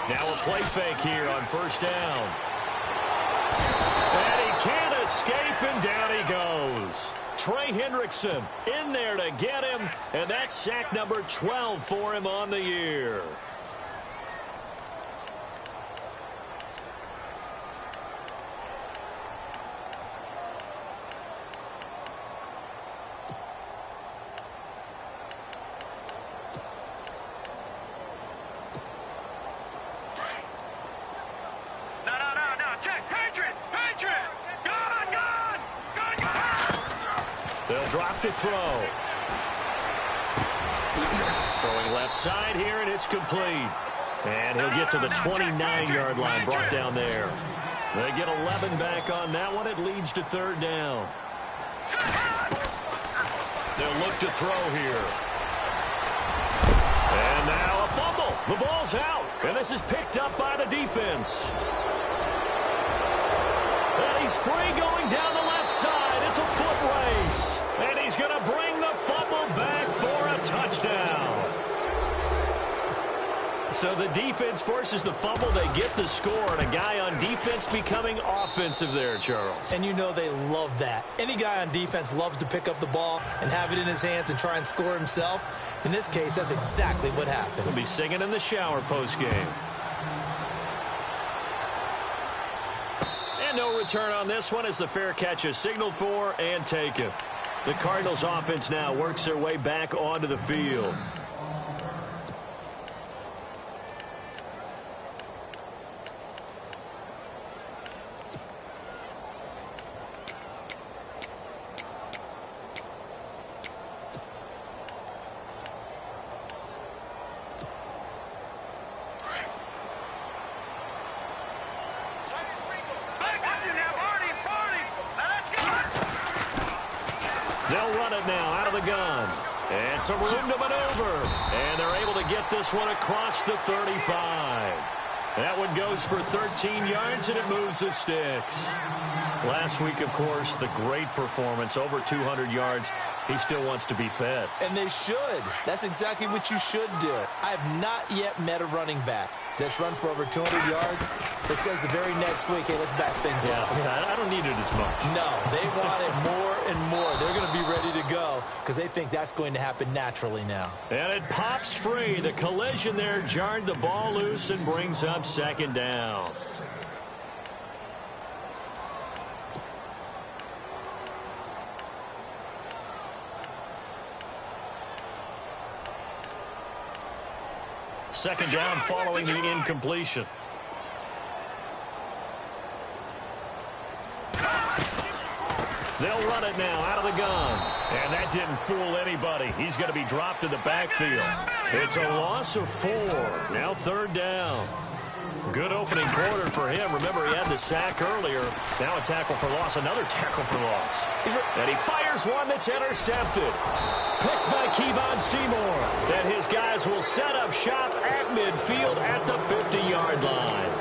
Now a play fake here on first down. And he can't escape, and down he goes. Trey Hendrickson in there to get him, and that's sack number 12 for him on the year. They'll drop to throw. Throwing left side here, and it's complete. And he'll get to the 29-yard line, brought down there. They get 11 back on that one. It leads to third down. They'll look to throw here. And now a fumble. The ball's out, and this is picked up by the defense. And he's free going down the left side. It's a foot race. And he's going to bring the fumble back for a touchdown. So the defense forces the fumble. They get the score, and a guy on defense becoming offensive there, Charles. And you know they love that. Any guy on defense loves to pick up the ball and have it in his hands and try and score himself. In this case, that's exactly what happened. He'll be singing in the shower postgame. And no return on this one as the fair catch is signaled for and taken. The Cardinals offense now works their way back onto the field. They'll run it now out of the gun. And some room to maneuver. And they're able to get this one across the 35. That one goes for 13 yards, and it moves the sticks. Last week, of course, the great performance, over 200 yards. He still wants to be fed. And they should. That's exactly what you should do. I have not yet met a running back that's run for over 200 yards that says the very next week, hey, let's back things up. Yeah, I don't need it as much. No, they want it more and more. They're going to be ready to go because they think that's going to happen naturally now. And it pops free. The collision there jarred the ball loose and brings up second down. Second down following the incompletion. They'll run it now out of the gun. And that didn't fool anybody. He's going to be dropped in the backfield. It's a loss of 4. Now third down. Good opening quarter for him. Remember, he had the sack earlier. Now a tackle for loss, another tackle for loss. And he fires one that's intercepted. Picked by Kevon Seymour. And his guys will set up shop at midfield at the 50-yard line.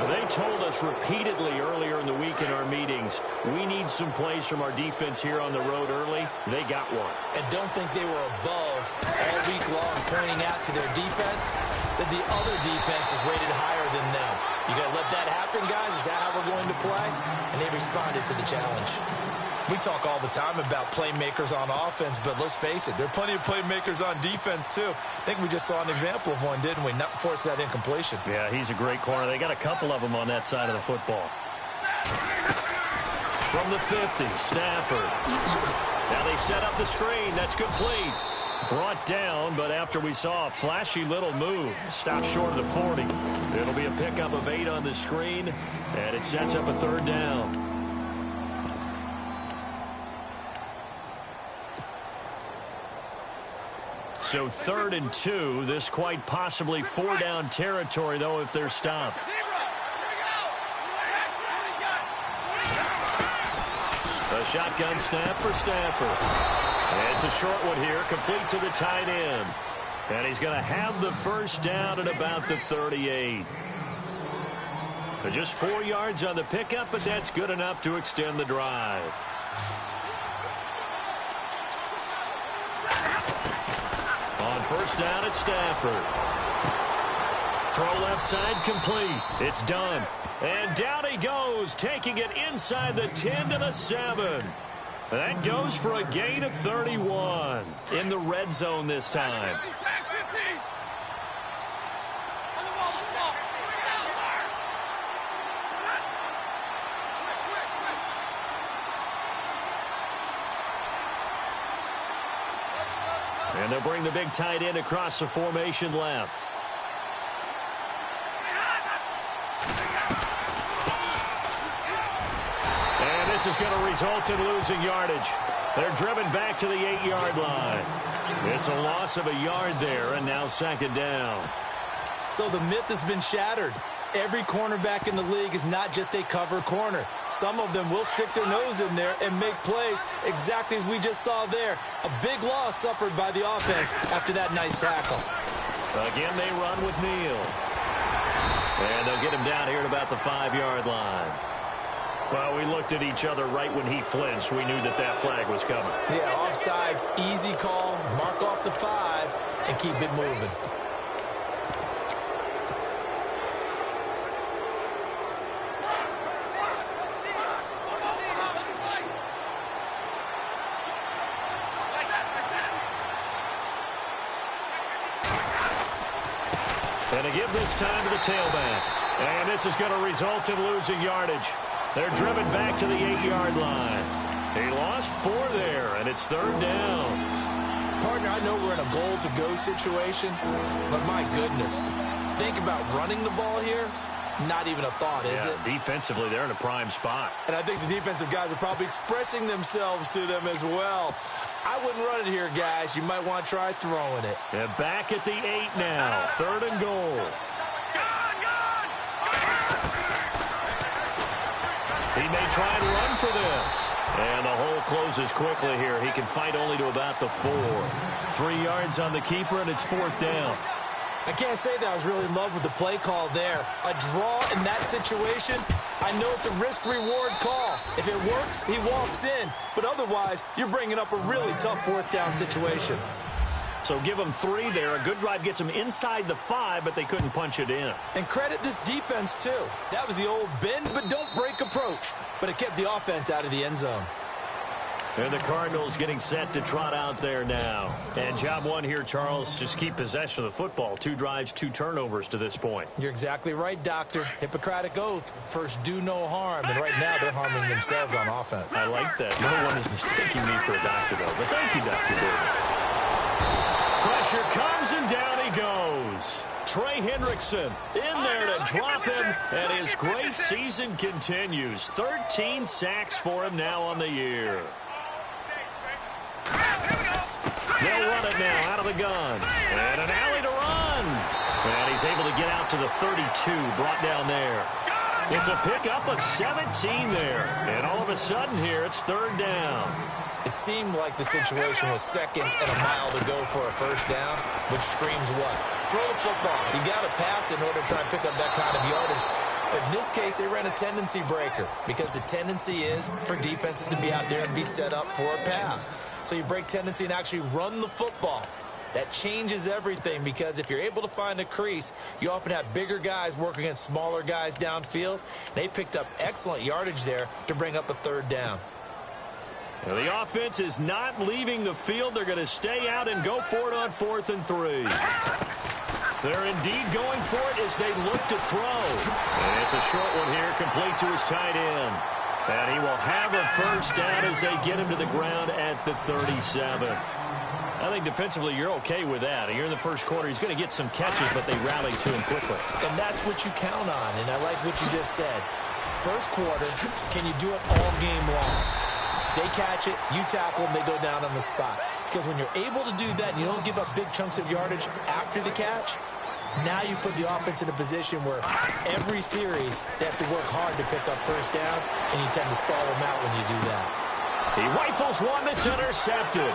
They told us repeatedly earlier in the week in our meetings, we need some plays from our defense here on the road early. They got one. And don't think they were above all week long pointing out to their defense that the other defense is rated higher than them. You got to let that happen, guys. Is that how we're going to play? And they responded to the challenge. We talk all the time about playmakers on offense, but let's face it, there are plenty of playmakers on defense, too. I think we just saw an example of one, didn't we? Not force that incompletion. Yeah, he's a great corner. They got a couple of them on that side of the football. From the 50, Stafford. Now they set up the screen. That's complete. Brought down, but after we saw a flashy little move, stopped short of the 40. It'll be a pickup of 8 on the screen, and it sets up a third down. So 3rd and 2. This quite possibly 4-down territory, though, if they're stopped. A shotgun snap for Stafford. And it's a short one here, complete to the tight end. And he's going to have the first down at about the 38. Just 4 yards on the pickup, but that's good enough to extend the drive. first down at Stafford. Throw left side complete. It's done. And down he goes, taking it inside the 10 to the 7. That goes for a gain of 31 in the red zone this time. And they'll bring the big tight end across the formation left. And this is going to result in losing yardage. They're driven back to the 8-yard line. It's a loss of a yard there, and now second down. So the myth has been shattered. Every cornerback in the league is not just a cover corner. Some of them will stick their nose in there and make plays exactly as we just saw there. A big loss suffered by the offense after that nice tackle. Again, they run with Neal. And they'll get him down here at about the 5-yard line. Well, we looked at each other right when he flinched. We knew that that flag was coming. Yeah, offsides, easy call, mark off the 5, and keep it moving. And to give this time to the tailback. And this is going to result in losing yardage. They're driven back to the 8-yard line. He lost 4 there, and it's third down. Partner, I know we're in a goal-to-go situation, but my goodness, think about running the ball here. Not even a thought, is it? Defensively, they're in a prime spot. And I think the defensive guys are probably expressing themselves to them as well. I wouldn't run it here, guys. You might want to try throwing it. And back at the 8 now. Third and goal. He may try and run for this. And the hole closes quickly here. He can fight only to about the 4. 3 yards on the keeper, and it's fourth down. I can't say that I was really in love with the play call there. A draw in that situation, I know it's a risk-reward call. If it works, he walks in. But otherwise, you're bringing up a really tough fourth down situation. So give them 3 there. A good drive gets them inside the 5, but they couldn't punch it in. And credit this defense, too. That was the old bend but don't break approach. But it kept the offense out of the end zone. And the Cardinals getting set to trot out there now. And job one here, Charles, just keep possession of the football. 2 drives, 2 turnovers to this point. You're exactly right, Doctor. Hippocratic oath. First, do no harm. And right now, they're harming themselves on offense. I like that. No one is mistaking me for a doctor, though. But thank you, Dr. Davis. Pressure comes, and down he goes. Trey Hendrickson in there to drop him, and his great season continues. 13 sacks for him now on the year. They'll run it now out of the gun. And an alley to run. And he's able to get out to the 32, brought down there. It's a pickup of 17 there. And all of a sudden here, it's third down. It seemed like the situation was second and a mile to go for a first down, which screams what? Throw the football. You got to pass in order to try and pick up that kind of yardage. But in this case, they ran a tendency breaker because the tendency is for defenses to be out there and be set up for a pass. So you break tendency and actually run the football. That changes everything because if you're able to find a crease, you often have bigger guys working against smaller guys downfield. They picked up excellent yardage there to bring up a third down. Well, the offense is not leaving the field. They're going to stay out and go for it on 4th and 3. They're indeed going for it as they look to throw. And it's a short one here, complete to his tight end. And he will have a first down as they get him to the ground at the 37. I think defensively you're okay with that. You're in the first quarter. He's going to get some catches, but they rally to him quickly. And that's what you count on, and I like what you just said. First quarter, can you do it all game long? They catch it, you tackle them, they go down on the spot. Because when you're able to do that and you don't give up big chunks of yardage after the catch, now you put the offense in a position where every series they have to work hard to pick up first downs, and you tend to stall them out when you do that. He rifles one that's intercepted.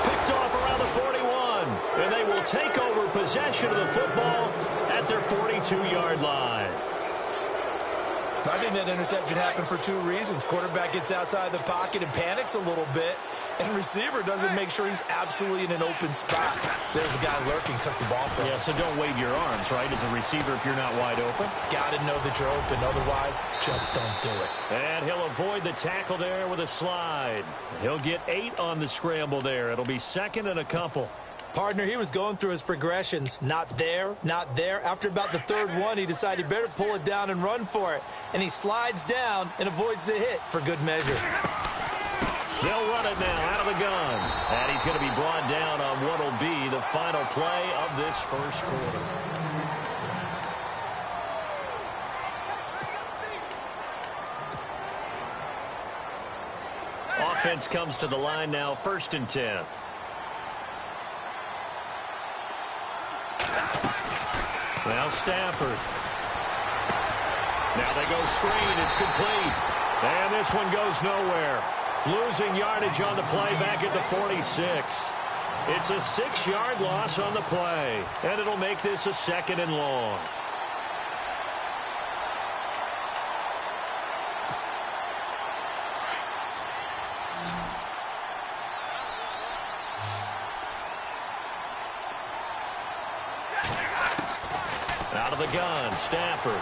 Picked off around the 41, and they will take over possession of the football at their 42-yard line. I think that interception happened for 2 reasons. Quarterback gets outside the pocket and panics a little bit, And receiver doesn't make sure he's absolutely in an open spot. So there's a guy lurking, took the ball from him. Yeah, so don't wave your arms, right, as a receiver if you're not wide open. Got to know that you're open. Otherwise, just don't do it. And he'll avoid the tackle there with a slide. He'll get 8 on the scramble there. It'll be second and a couple. Partner, he was going through his progressions. Not there, not there. After about the third one, he decided he better pull it down and run for it. And he slides down and avoids the hit for good measure. They'll run it now out of the gun. And he's going to be brought down on what will be the final play of this first quarter. Offense comes to the line now, 1st and 10. Now Stafford. Now they go screen. It's complete. And this one goes nowhere. Losing yardage on the play back at the 46. It's a 6-yard loss on the play. And it'll make this a 2nd and long. Out of the gun, Stafford.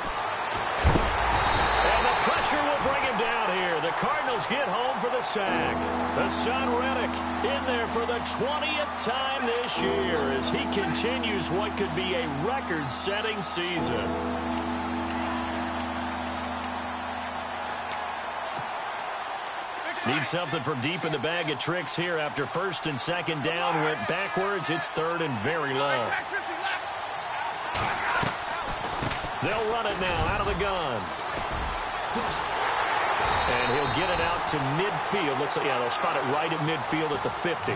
And the pressure will bring him down here. The Cardinals get home for the sack. The son Reddick in there for the 20th time this year as he continues what could be a record-setting season. Need something from deep in the bag of tricks here after 1st and 2nd down. Went backwards. It's 3rd and very long. They'll run it now out of the gun. And he'll get it out to midfield. Looks like, yeah, they'll spot it right at midfield at the 50.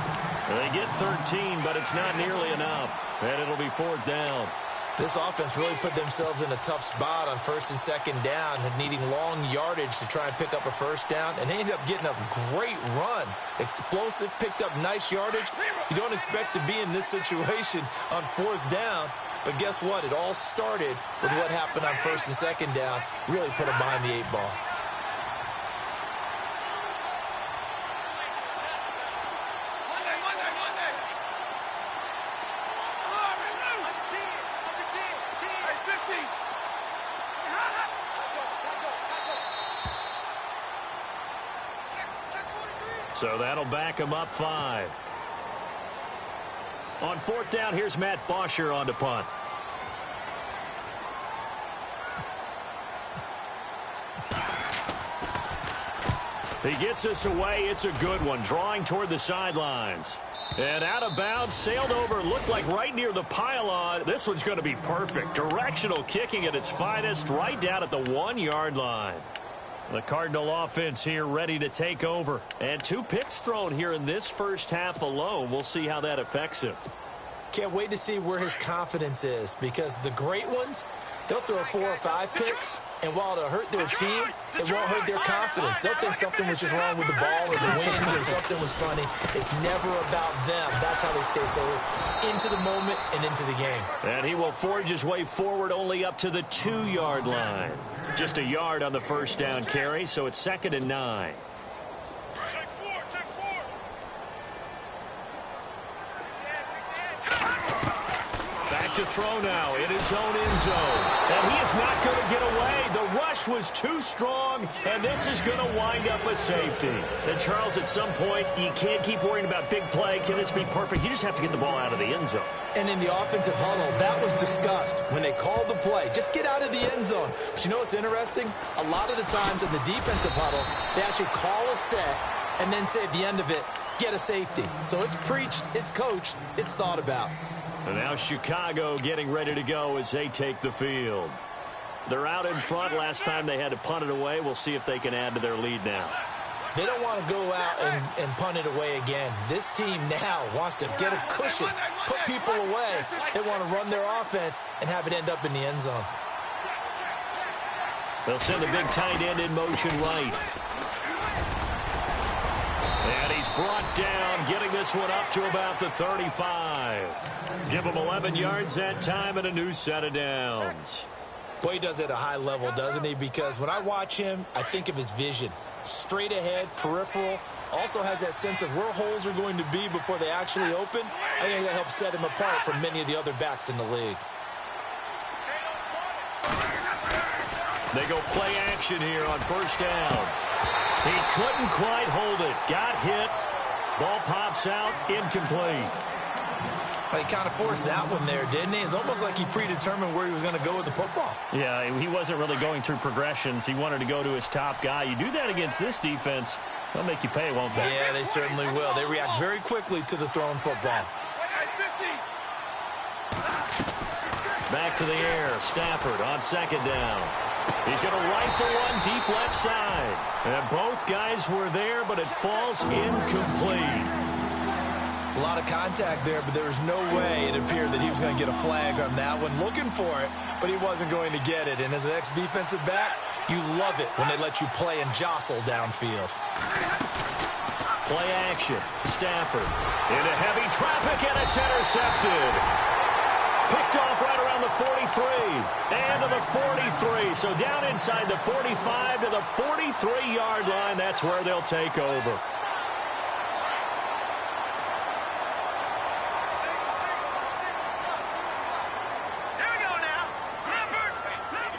They get 13, but it's not nearly enough. And it'll be 4th down. This offense really put themselves in a tough spot on 1st and 2nd down, needing long yardage to try and pick up a 1st down. And they ended up getting a great run. Explosive, picked up nice yardage. You don't expect to be in this situation on 4th down. But guess what? It all started with what happened on 1st and 2nd down. Really put them behind the 8 ball. So that'll back him up 5. On 4th down, here's Matt Bosher on to punt. He gets us away. It's a good one. Drawing toward the sidelines. And out of bounds, sailed over, looked like right near the pylon. This one's going to be perfect. Directional kicking at its finest, right down at the 1-yard line. The Cardinal offense here ready to take over. And 2 picks thrown here in this first half alone. We'll see how that affects him. Can't wait to see where his confidence is, because the great ones, they'll throw 4 or 5 picks, and while it'll hurt their team, it won't hurt their confidence. They'll think something was just wrong with the ball or the wind or something was funny. It's never about them. That's how they stay so into the moment and into the game. And he will forge his way forward only up to the 2-yard line. Just a yard on the 1st down carry, so it's 2nd and 9. To throw now in his own end zone. And he is not going to get away. The rush was too strong, and this is going to wind up a safety. And Charles, at some point, you can't keep worrying about big play. Can this be perfect? You just have to get the ball out of the end zone. And in the offensive huddle, that was discussed when they called the play. Just get out of the end zone. But you know what's interesting? A lot of the times in the defensive huddle, they actually call a set and then say at the end of it, get a safety. So it's preached, it's coached, it's thought about. And now Chicago getting ready to go as they take the field. They're out in front. Last time they had to punt it away. We'll see if they can add to their lead now. They don't want to go out and punt it away again. This team now wants to get a cushion, put people away. They want to run their offense and have it end up in the end zone. They'll send the big tight end in motion right. And he's brought down, getting this one up to about the 35. Give him 11 yards that time and a new set of downs. Boy, he does it at a high level, doesn't he? Because when I watch him, I think of his vision. straight ahead, peripheral. Also has that sense of where holes are going to be before they actually open. I think that helps set him apart from many of the other backs in the league. They go play action here on first down. He couldn't quite hold it. Got hit. Ball pops out, incomplete. He kind of forced that one there, didn't he? It's almost like he predetermined where he was going to go with the football. Yeah, he wasn't really going through progressions. He wanted to go to his top guy. You do that against this defense, they'll make you pay, won't they? Yeah, they certainly will. They react very quickly to the thrown football. Back to the air. Stafford on second down. He's going to rifle one deep left side. And both guys were there, but it falls incomplete. A lot of contact there, but there was no way it appeared that he was going to get a flag on that one. Looking for it, but he wasn't going to get it. And as an ex-defensive back, you love it when they let you play and jostle downfield. Play action. Stafford into heavy traffic, and it's intercepted. Picked off right around the 43 and to the 43. So down inside the 45 to the 43-yard line. That's where they'll take over.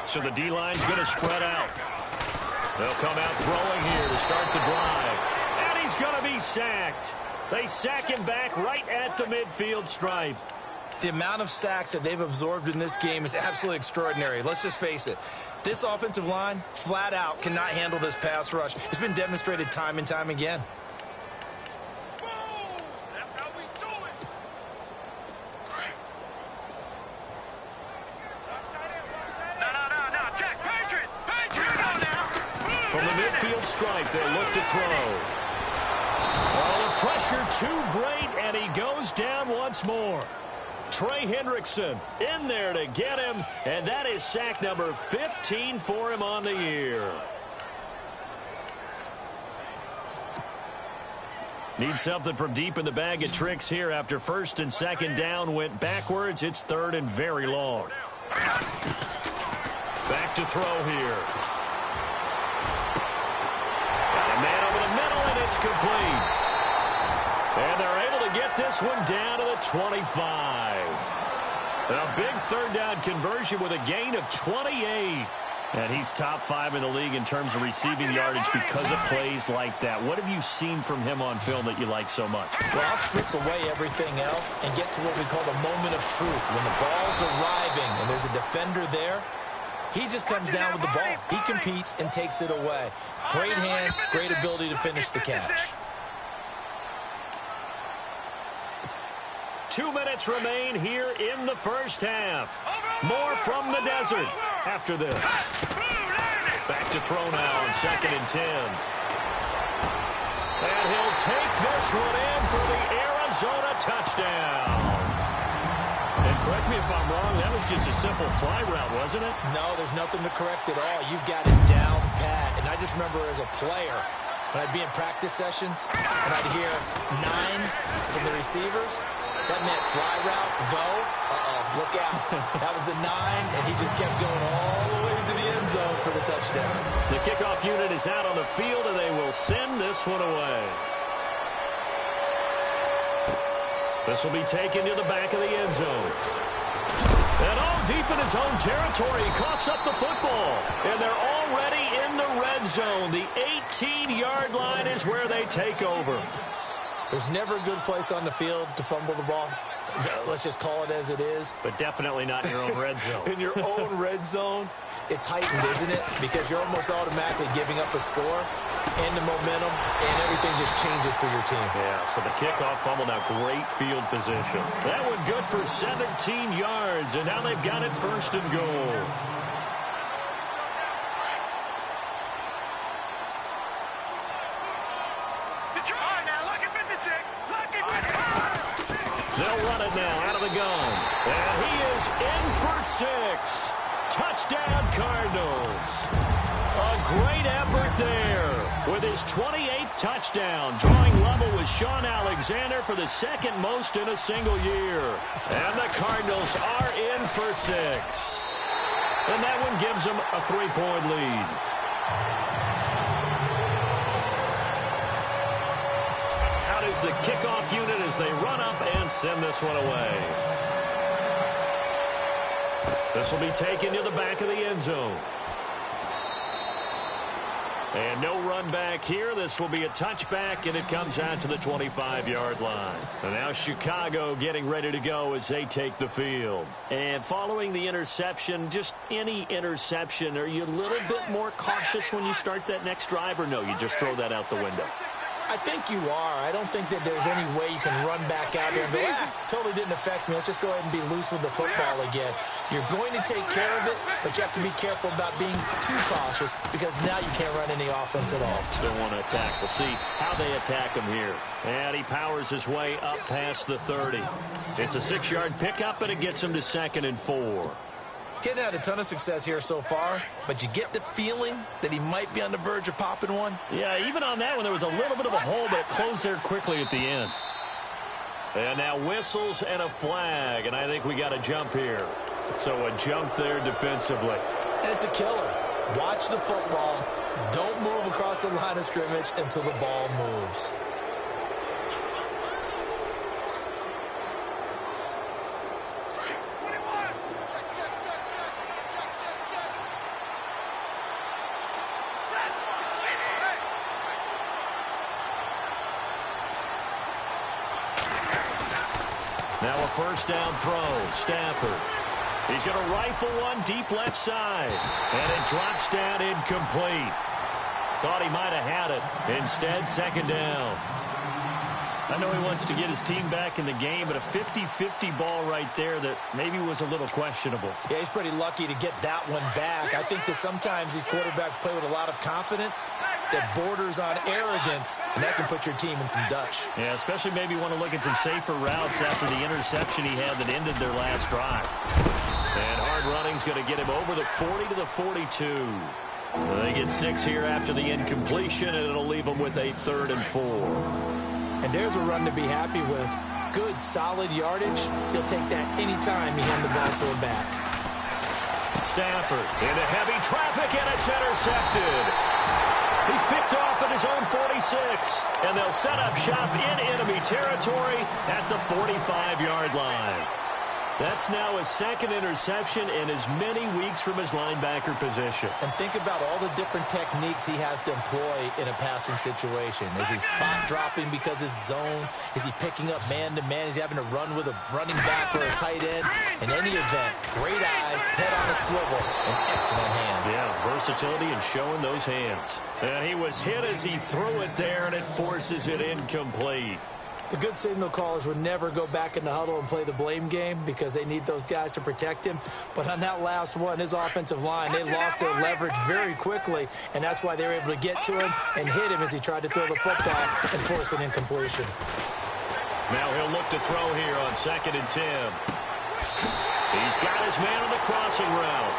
So the D-line's going to spread out. They'll come out throwing here to start the drive. And he's going to be sacked. They sack him back right at the midfield stripe. The amount of sacks that they've absorbed in this game is absolutely extraordinary. Let's just face it. This offensive line, flat out, cannot handle this pass rush. It's been demonstrated time and time again. From the midfield stripe, they'll look to throw. Oh, the pressure too great, and he goes down once more. Trey Hendrickson in there to get him, and that is sack number 15 for him on the year. Need something from deep in the bag of tricks here after first and second down went backwards. It's third and very long. Back to throw here. Got a man over the middle, and it's complete. And they're able to get this one down to the 25. A big third down conversion with a gain of 28. And he's top 5 in the league in terms of receiving yardage because of plays like that. What have you seen from him on film that you like so much? Well, I'll strip away everything else and get to what we call the moment of truth. When the ball's arriving and there's a defender there, he just comes down with the ball. He competes and takes it away. Great hands, great ability to finish the catch. 2 minutes remain here in the first half. More from the desert after this. Back to throw now on second and 10. And he'll take this one in for the Arizona touchdown. And correct me if I'm wrong, that was just a simple fly route, wasn't it? No, there's nothing to correct at all. You've got it down pat. And I just remember as a player, when I'd be in practice sessions, and I'd hear 9 from the receivers, that meant fly route, go, look out. That was the 9, and he just kept going all the way to the end zone for the touchdown. The kickoff unit is out on the field, and they will send this one away. This will be taken to the back of the end zone. And all deep in his own territory, he coughs up the football. And they're already in the red zone. The 18-yard line is where they take over. There's never a good place on the field to fumble the ball. Let's just call it as it is. But definitely not in your own red zone. In your own red zone, it's heightened, isn't it? Because you're almost automatically giving up a score and the momentum, and everything just changes for your team. Yeah, so the kickoff fumble, now great field position. That one good for 17 yards, and now they've got it first and goal. They'll run it now out of the gun. And he is in for 6. Touchdown, Cardinals. A great effort there with his 28th touchdown, drawing level with Shaun Alexander for the second most in a single year. And the Cardinals are in for 6. And that one gives them a 3-point lead. is the kickoff unit as they run up and send this one away. This will be taken to the back of the end zone. And no run back here. This will be a touchback, and it comes out to the 25-yard line. And now Chicago getting ready to go as they take the field. And following the interception, just any interception, are you a little bit more cautious when you start that next drive, or no, you just throw that out the window? I think you are. I don't think that there's any way you can run back out there and go, totally didn't affect me. Let's just go ahead and be loose with the football again. You're going to take care of it, but you have to be careful about being too cautious because now you can't run any offense at all. Don't want to attack. We'll see how they attack him here. And he powers his way up past the 30. It's a 6-yard pickup, and it gets him to 2nd and 4. Getting had a ton of success here so far, but you get the feeling that he might be on the verge of popping one. Yeah, even on that one, there was a little bit of a hole, but it closed there quickly at the end. And now whistles and a flag, and I think we got a jump here. So a jump there defensively. And it's a killer. Watch the football. Don't move across the line of scrimmage until the ball moves. Now a first down throw. Stafford. He's going to rifle one deep left side. And it drops down incomplete. Thought he might have had it. Instead, 2nd down. I know he wants to get his team back in the game, but a 50-50 ball right there that maybe was a little questionable. Yeah, he's pretty lucky to get that one back. I think that sometimes these quarterbacks play with a lot of confidence that borders on arrogance, and that can put your team in some Dutch. Yeah, especially maybe want to look at some safer routes after the interception he had that ended their last drive. And hard running's going to get him over the 40 to the 42. They get 6 here after the incompletion, and it'll leave them with a 3rd and 4. And there's a run to be happy with. Good, solid yardage. He'll take that anytime you hand the ball to him back. Stafford into heavy traffic, and it's intercepted. He's picked off at his own 46, and they'll set up shop in enemy territory at the 45-yard line. That's now his 2nd interception in as many weeks from his linebacker position. And think about all the different techniques he has to employ in a passing situation. Is he spot dropping because it's zone? Is he picking up man-to-man? Is he having to run with a running back or a tight end? In any event, great eyes, head on a swivel, and excellent hands. Yeah, versatility and showing those hands. And he was hit as he threw it there, and it forces it incomplete. The good signal callers would never go back in the huddle and play the blame game because they need those guys to protect him. But on that last one, his offensive line, they lost their leverage very quickly, and that's why they were able to get to him and hit him as he tried to throw the football and force an incompletion. Now he'll look to throw here on 2nd and 10. He's got his man on the crossing route.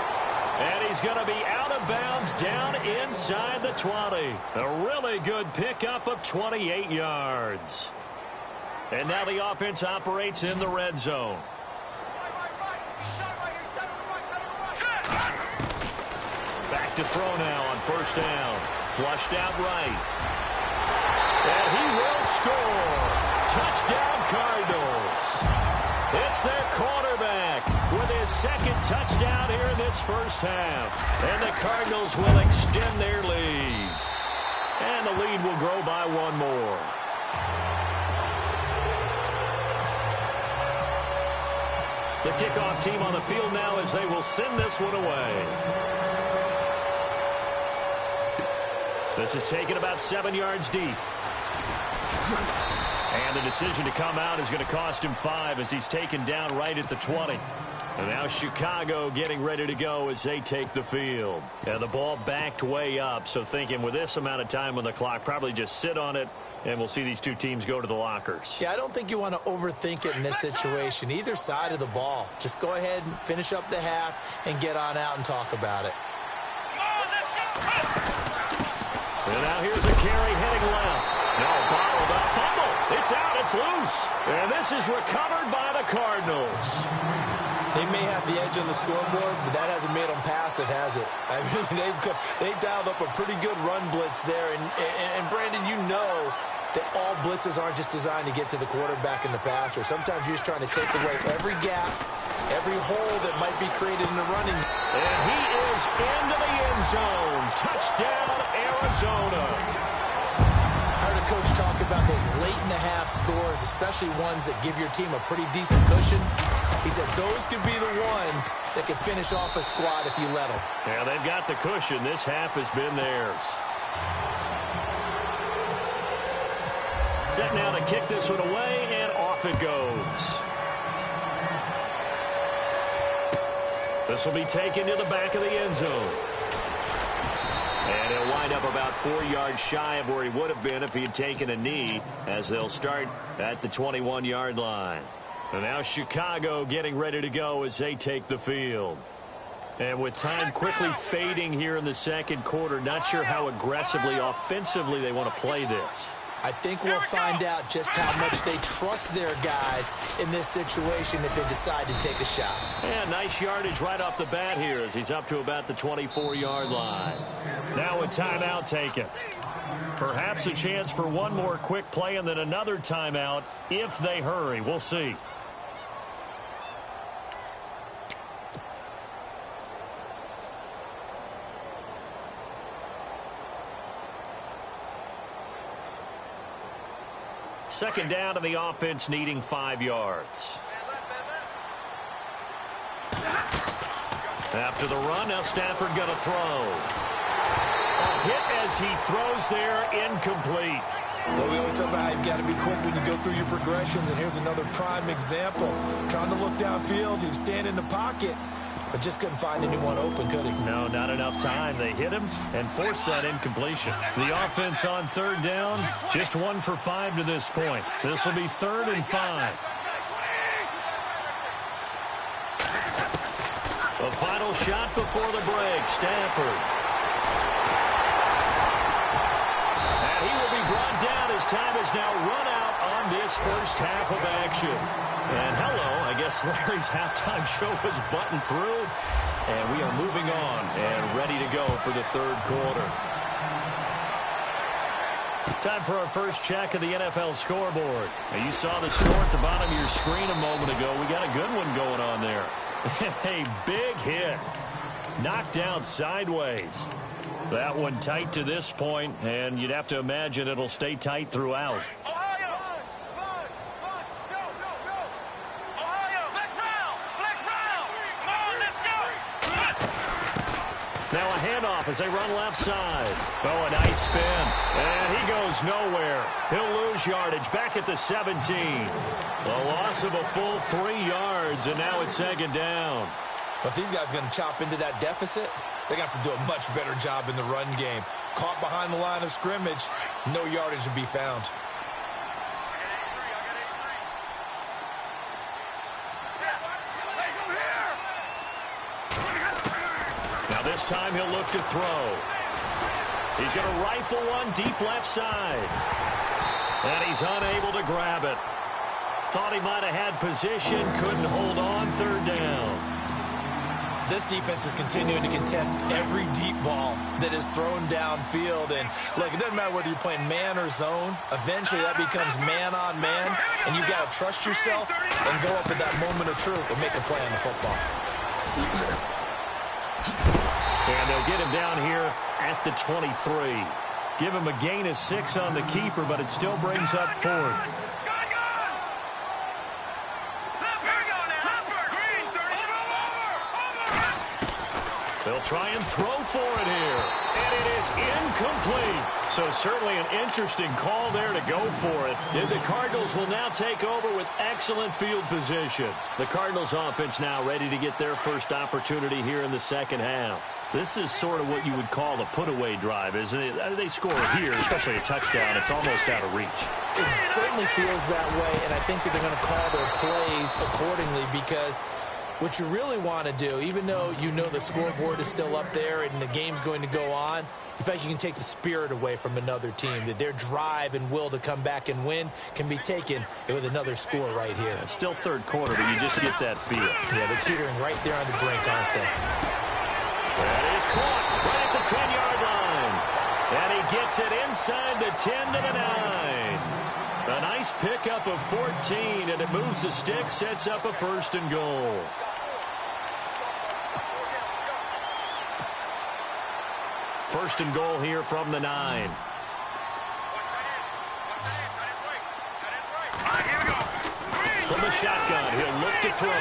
And he's going to be out of bounds down inside the 20. A really good pickup of 28 yards. And now the offense operates in the red zone. Back to throw now on 1st down. Flushed out right. And he will score. Touchdown Cardinals. It's their quarterback with his 2nd touchdown here in this first half. And the Cardinals will extend their lead. And the lead will grow by 1 more. The kickoff team on the field now as they will send this one away. This is taken about 7 yards deep. And the decision to come out is going to cost him 5 as he's taken down right at the 20. And now Chicago getting ready to go as they take the field. And the ball backed way up, so thinking with this amount of time on the clock, probably just sit on it, and we'll see these two teams go to the lockers. Yeah, I don't think you want to overthink it in this situation. Either side of the ball. Just go ahead and finish up the half and get on out and talk about it. And now here's a carry heading left. No, bottled up. Fumble. It's out. It's loose. And this is recovered by the Cardinals. They may have the edge on the scoreboard, but that hasn't made them passive, has it? I mean, they've dialed up a pretty good run blitz there. And Brandon, you know that all blitzes aren't just designed to get to the quarterback and the passer. Sometimes you're just trying to take away every gap, every hole that might be created in the running. And he is into the end zone. Touchdown, Arizona. I heard a coach talk about those late-in-the-half scores, especially ones that give your team a pretty decent cushion. He said those could be the ones that could finish off a squad if you let them. Yeah, they've got the cushion. This half has been theirs. Set now to kick this one away, and off it goes. This will be taken to the back of the end zone. And he'll wind up about 4 yards shy of where he would have been if he had taken a knee, as they'll start at the 21-yard line. And now Chicago getting ready to go as they take the field. And with time quickly fading here in the second quarter, not sure how aggressively, offensively they want to play this. I think we'll find out just how much they trust their guys in this situation if they decide to take a shot. And nice yardage right off the bat here as he's up to about the 24-yard line. Now a timeout taken. Perhaps a chance for one more quick play and then another timeout if they hurry. We'll see. Second down, and the offense needing 5 yards. After the run, now Stafford going to throw. A hit as he throws there, incomplete. Well, we always talk about how you've got to be quick when you go through your progressions, and here's another prime example. Trying to look downfield, he was standing in the pocket, but just couldn't find anyone open, could he? No, not enough time. They hit him and forced that incompletion. The offense on third down, just 1 for 5 to this point. This will be 3rd and 5. The final shot before the break, Stafford. And he will be brought down as time has now run out on this first half of action. And hello, I guess Larry's halftime show was buttoned through. And we are moving on and ready to go for the third quarter. Time for our first check of the NFL scoreboard. Now, you saw the score at the bottom of your screen a moment ago. We got a good one going on there. A big hit. Knocked down sideways. That one tight to this point, and you'd have to imagine it'll stay tight throughout. Now a handoff as they run left side. Oh, a nice spin. And he goes nowhere. He'll lose yardage back at the 17. The loss of a full 3 yards, and now it's second down. But these guys are going to chop into that deficit. They got to do a much better job in the run game. Caught behind the line of scrimmage, no yardage to be found. This time he'll look to throw. He's going to rifle one deep left side. And he's unable to grab it. Thought he might have had position, couldn't hold on, third down. This defense is continuing to contest every deep ball that is thrown downfield. And look, it doesn't matter whether you're playing man or zone. Eventually that becomes man on man. And you've got to trust yourself and go up at that moment of truth and make a play on the football. And they'll get him down here at the 23. Give him a gain of 6 on the keeper, but it still brings up 4th. They'll try and throw for it here. And it is incomplete. So certainly an interesting call there to go for it. And the Cardinals will now take over with excellent field position. The Cardinals offense now ready to get their first opportunity here in the second half. This is sort of what you would call a put-away drive, isn't it? They score here, especially a touchdown. It's almost out of reach. It certainly feels that way, and I think that they're going to call their plays accordingly because what you really want to do, even though you know the scoreboard is still up there and the game's going to go on, in fact, you can take the spirit away from another team, that their drive and will to come back and win can be taken with another score right here. It's still third quarter, but you just get that feel. Yeah, they're teetering right there on the brink, aren't they? That is caught right at the 10-yard line. And he gets it inside the 10 to the 9. A nice pickup of 14, and it moves the stick, sets up a 1st and goal. First and goal here from the 9. From the shotgun, he'll look to throw.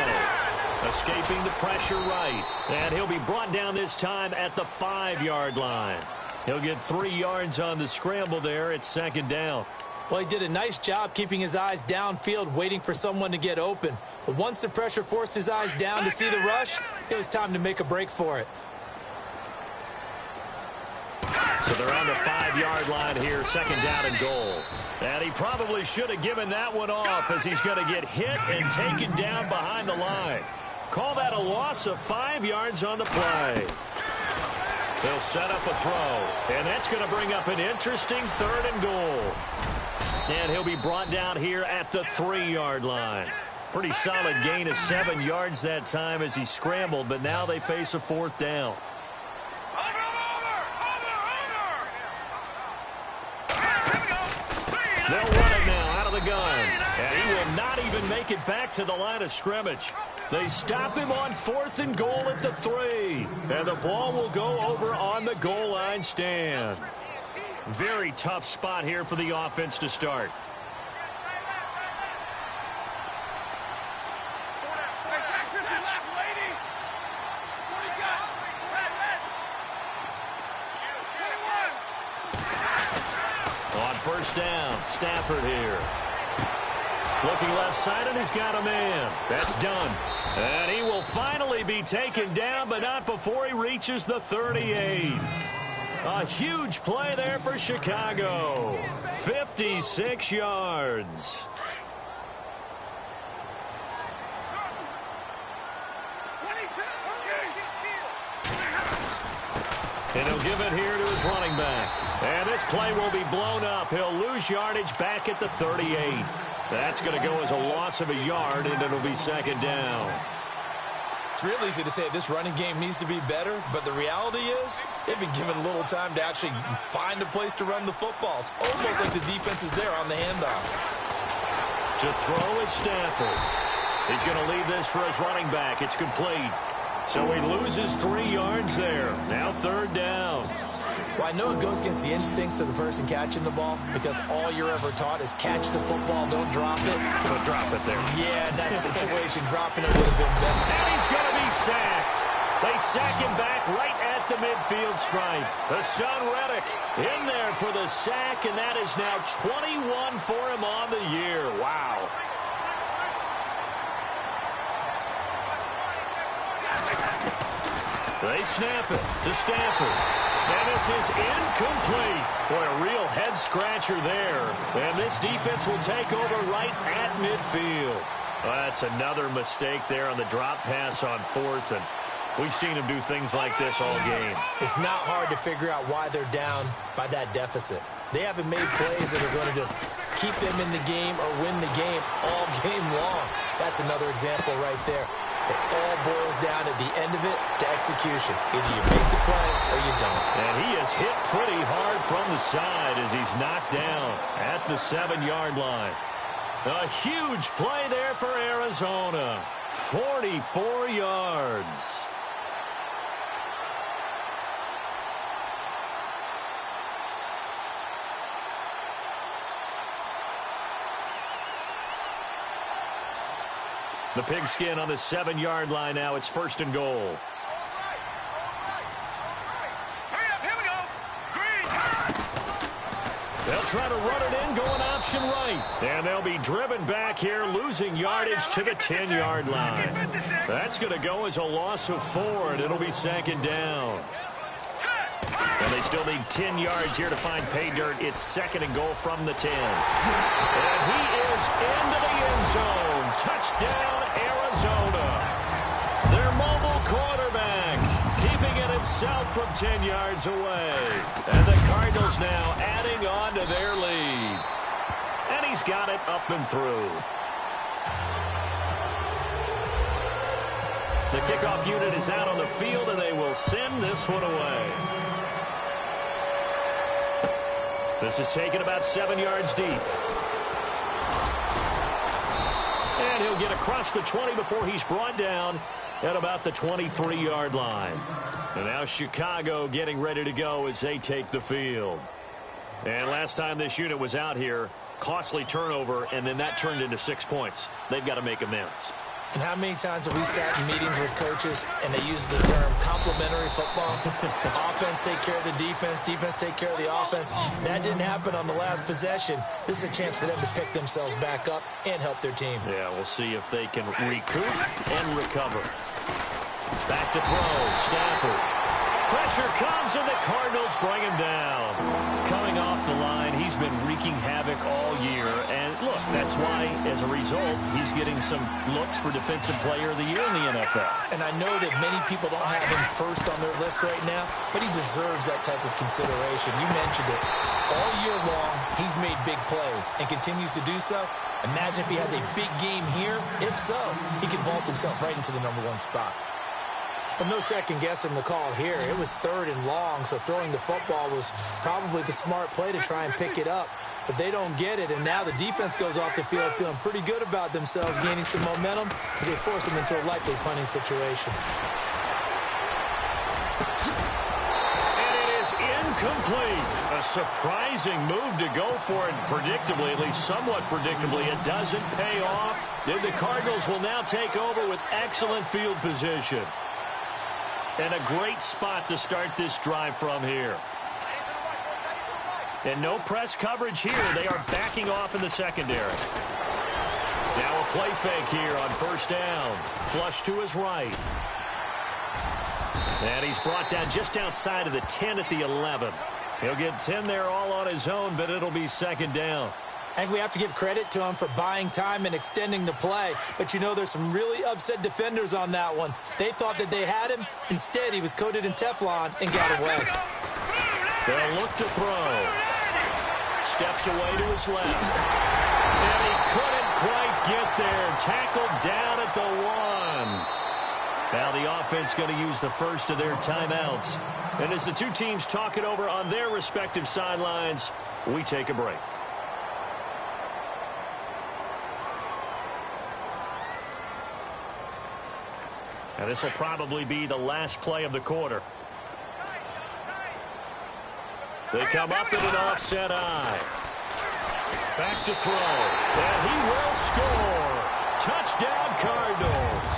Escaping the pressure right. And he'll be brought down this time at the 5-yard line. He'll get 3 yards on the scramble there. It's 2nd down. Well, he did a nice job keeping his eyes downfield, waiting for someone to get open. But once the pressure forced his eyes down to see the rush, it was time to make a break for it. So they're on the 5-yard line here, 2nd down and goal. And he probably should have given that one off, as he's going to get hit and taken down behind the line. Call that a loss of 5 yards on the play. They'll set up a throw, and that's going to bring up an interesting 3rd and goal. And he'll be brought down here at the 3-yard line. Pretty solid gain of 7 yards that time as he scrambled, but now they face a 4th down. They'll run it now out of the gun. And he will not even make it back to the line of scrimmage. They stop him on 4th and goal at the 3. And the ball will go over on the goal line stand. Very tough spot here for the offense to start. On 1st down, Stafford here. Looking left side, and he's got a man. That's done. And he will finally be taken down, but not before he reaches the 38. A huge play there for Chicago. 56 yards. And he'll give it here to his running back. And this play will be blown up. He'll lose yardage back at the 38. That's going to go as a loss of a yard, and it'll be 2nd down. It's real easy to say this running game needs to be better, but the reality is they've been given a little time to actually find a place to run the football. It's almost like the defense is there on the handoff. To throw is Stafford. He's going to leave this for his running back. It's complete. So he loses 3 yards there. Now 3rd down. Well, I know it goes against the instincts of the person catching the ball, because all you're ever taught is catch the football, don't drop it. Gonna drop it there. Yeah, in that situation, dropping it would have been better. And he's going to be sacked. They sack him back right at the midfield stripe. Hassan Reddick in there for the sack, and that is now 21 for him on the year. Wow. They snap it to Stafford. And this is incomplete. Boy, a real head-scratcher there. And this defense will take over right at midfield. Well, that's another mistake there on the drop pass on 4th. And we've seen him do things like this all game. It's not hard to figure out why they're down by that deficit. They haven't made plays that are going to keep them in the game or win the game all game long. That's another example right there. It all boils down at the end of it to execution. Either you make the play or you don't. And he is hit pretty hard from the side as he's knocked down at the 7-yard line. A huge play there for Arizona. 44 yards. The pigskin on the 7-yard line now. It's 1st and goal. They'll try to run it in, going option right. And they'll be driven back here, losing yardage to the 10-yard line. That's going to go as a loss of 4, and it'll be 2nd down. And they still need 10 yards here to find pay dirt. It's 2nd and goal from the 10. And he is into the end zone. Touchdown, Arizona. Their mobile quarterback keeping it himself from 10 yards away. And the Cardinals now adding on to their lead. And he's got it up and through. The kickoff unit is out on the field, and they will send this one away. This is taken about 7 yards deep. And he'll get across the 20 before he's brought down at about the 23-yard line. And now Chicago getting ready to go as they take the field. And last time this unit was out here, costly turnover, and then that turned into 6 points. They've got to make amends. And how many times have we sat in meetings with coaches and they use the term complementary football? Offense take care of the defense, defense take care of the offense. That didn't happen on the last possession. This is a chance for them to pick themselves back up and help their team. Yeah, we'll see if they can recoup and recover. Back to throw, Stafford. Pressure comes, and the Cardinals bring him down. Coming off the line, he's been wreaking havoc all year. And, look, that's why, as a result, he's getting some looks for Defensive Player of the Year in the NFL. And I know that many people don't have him first on their list right now, but he deserves that type of consideration. You mentioned it. All year long, he's made big plays and continues to do so. Imagine if he has a big game here. If so, he could vault himself right into the #1 spot. Well, no second guessing the call here. It was 3rd and long, so throwing the football was probably the smart play to try and pick it up. But they don't get it, and now the defense goes off the field feeling pretty good about themselves, gaining some momentum as they force them into a likely punting situation. And it is incomplete. A surprising move to go for it predictably, at least somewhat predictably. It doesn't pay off. Then the Cardinals will now take over with excellent field position. And a great spot to start this drive from here. And no press coverage here. They are backing off in the secondary. Now a play fake here on 1st down. Flush to his right. And he's brought down just outside of the 10 at the 11. He'll get 10 there all on his own, but it'll be 2nd down. I think we have to give credit to him for buying time and extending the play. But, you know, there's some really upset defenders on that one. They thought that they had him. Instead, he was coated in Teflon and got away. They'll look to throw. Steps away to his left. And he couldn't quite get there. Tackled down at the 1. Now the offense going to use the first of their timeouts. And as the two teams talk it over on their respective sidelines, we take a break. And this will probably be the last play of the quarter. They come up in an offset eye. Back to throw. And he will score. Touchdown, Cardinals.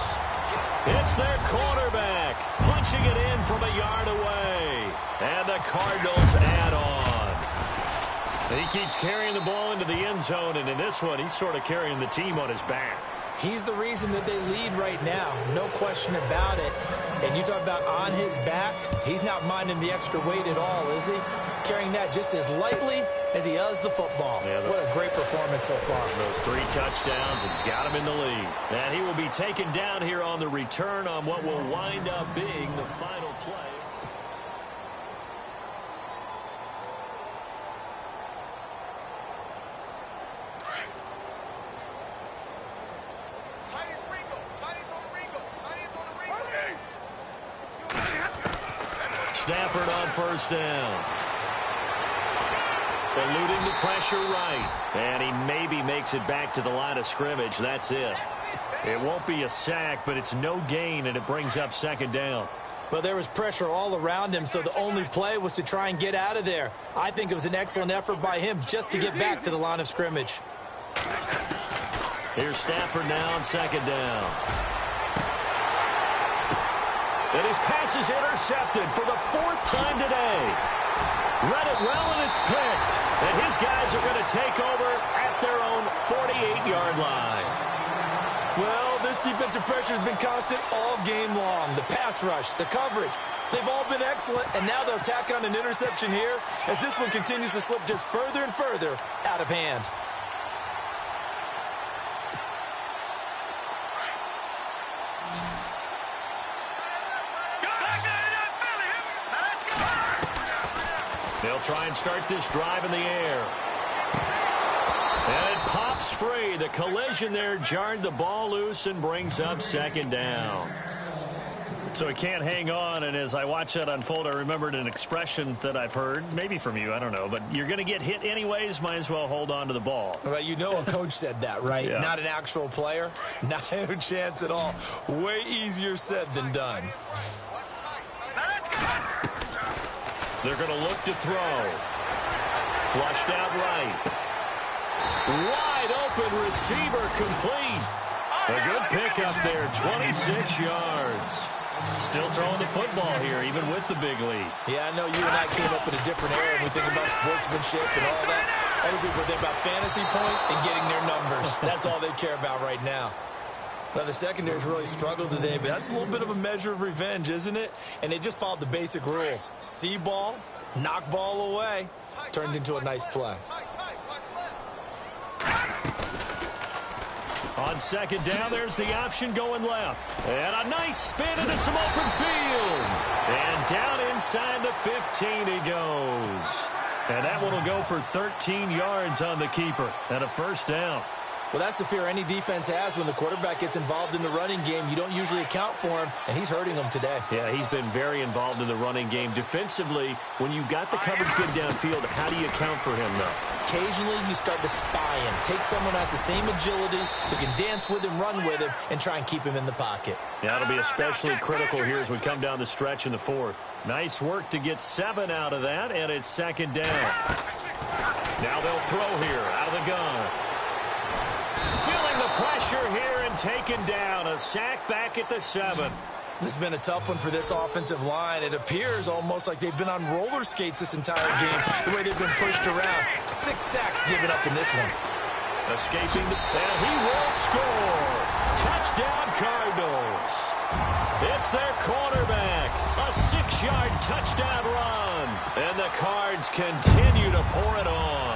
It's their quarterback punching it in from a yard away. And the Cardinals add on. He keeps carrying the ball into the end zone, and in this one, he's sort of carrying the team on his back. He's the reason that they lead right now. No question about it. And you talk about on his back, he's not minding the extra weight at all, is he? Carrying that just as lightly as he does the football. Yeah, what a great performance so far. Those 3 touchdowns, it's got him in the lead. And he will be taken down here on the return on what will wind up being the final play. Stafford on 1st down. Eluding the pressure right. And he maybe makes it back to the line of scrimmage. That's it. It won't be a sack, but it's no gain, and it brings up 2nd down. Well, there was pressure all around him, so the only play was to try and get out of there. I think it was an excellent effort by him just to get back to the line of scrimmage. Here's Stafford now on 2nd down. And his pass is intercepted for the 4th time today. Read it well, and it's picked. And his guys are going to take over at their own 48-yard line. Well, this defensive pressure has been constant all game long. The pass rush, the coverage, they've all been excellent, and now they'll tack on an interception here as this one continues to slip just further and further out of hand. They'll try and start this drive in the air. And it pops free. The collision there jarred the ball loose and brings up 2nd down. So he can't hang on, and as I watch that unfold, I remembered an expression that I've heard, maybe from you, I don't know, but you're going to get hit anyways, might as well hold on to the ball. Well, you know a coach said that, right? Yeah. Not an actual player. Not a chance at all. Way easier said than done. They're going to look to throw. Flushed out right. Wide open receiver complete. A good pickup there, 26 yards. Still throwing the football here, even with the big lead. Yeah, I know you and I came up in a different era when we think about sportsmanship and all that. Other people think about fantasy points and getting their numbers. That's all they care about right now. Now, the secondary's really struggled today, but that's a little bit of a measure of revenge, isn't it? And they just followed the basic rules. See ball, knock ball away. Turned into a nice play. On second down, there's the option going left. And a nice spin into some open field. And down inside the 15 he goes. And that one will go for 13 yards on the keeper and a first down. Well, that's the fear any defense has when the quarterback gets involved in the running game. You don't usually account for him, and he's hurting them today. Yeah, he's been very involved in the running game. Defensively, when you've got the coverage good downfield, how do you account for him, though? Occasionally, you start to spy him. Take someone that's the same agility, who can dance with him, run with him, and try and keep him in the pocket. Yeah, it'll be especially critical here as we come down the stretch in the fourth. Nice work to get 7 out of that, and it's second down. Now they'll throw here out of the gun. Feeling the pressure here and taken down. A sack back at the 7. This has been a tough one for this offensive line. It appears almost like they've been on roller skates this entire game, the way they've been pushed around. 6 sacks given up in this one. Escaping, and he will score. Touchdown, Cardinals. It's their quarterback. A 6-yard touchdown run. And the Cards continue to pour it on.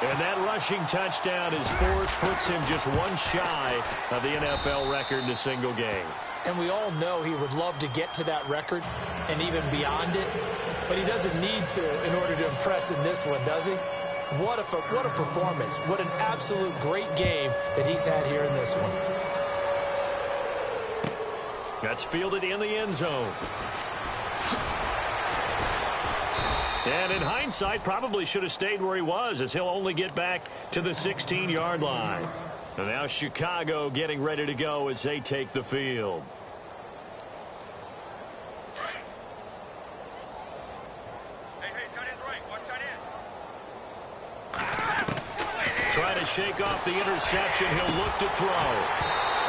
And that rushing touchdown is fourth, puts him just one shy of the NFL record in a single game. And we all know he would love to get to that record and even beyond it, but he doesn't need to in order to impress in this one, does he? What a performance. What an absolute great game that he's had here in this one. That's fielded in the end zone. And in hindsight, probably should have stayed where he was, as he'll only get back to the 16-yard line. And now Chicago getting ready to go as they take the field. Trying to shake off the interception. He'll look to throw.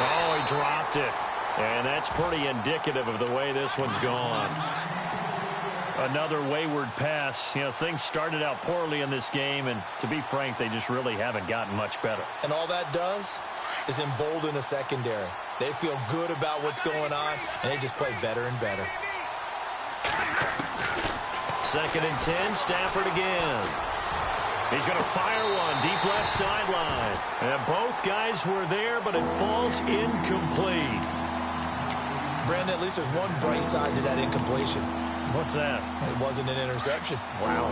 Oh, he dropped it. And that's pretty indicative of the way this one's gone. Another wayward pass. You know, things started out poorly in this game, and to be frank, they just really haven't gotten much better. And all that does is embolden a secondary. They feel good about what's going on, and they just play better and better. Second and 10, Stafford again. He's going to fire one deep left sideline. And both guys were there, but it falls incomplete. Brandon, at least there's one bright side to that incompletion. What's that? It wasn't an interception. Wow.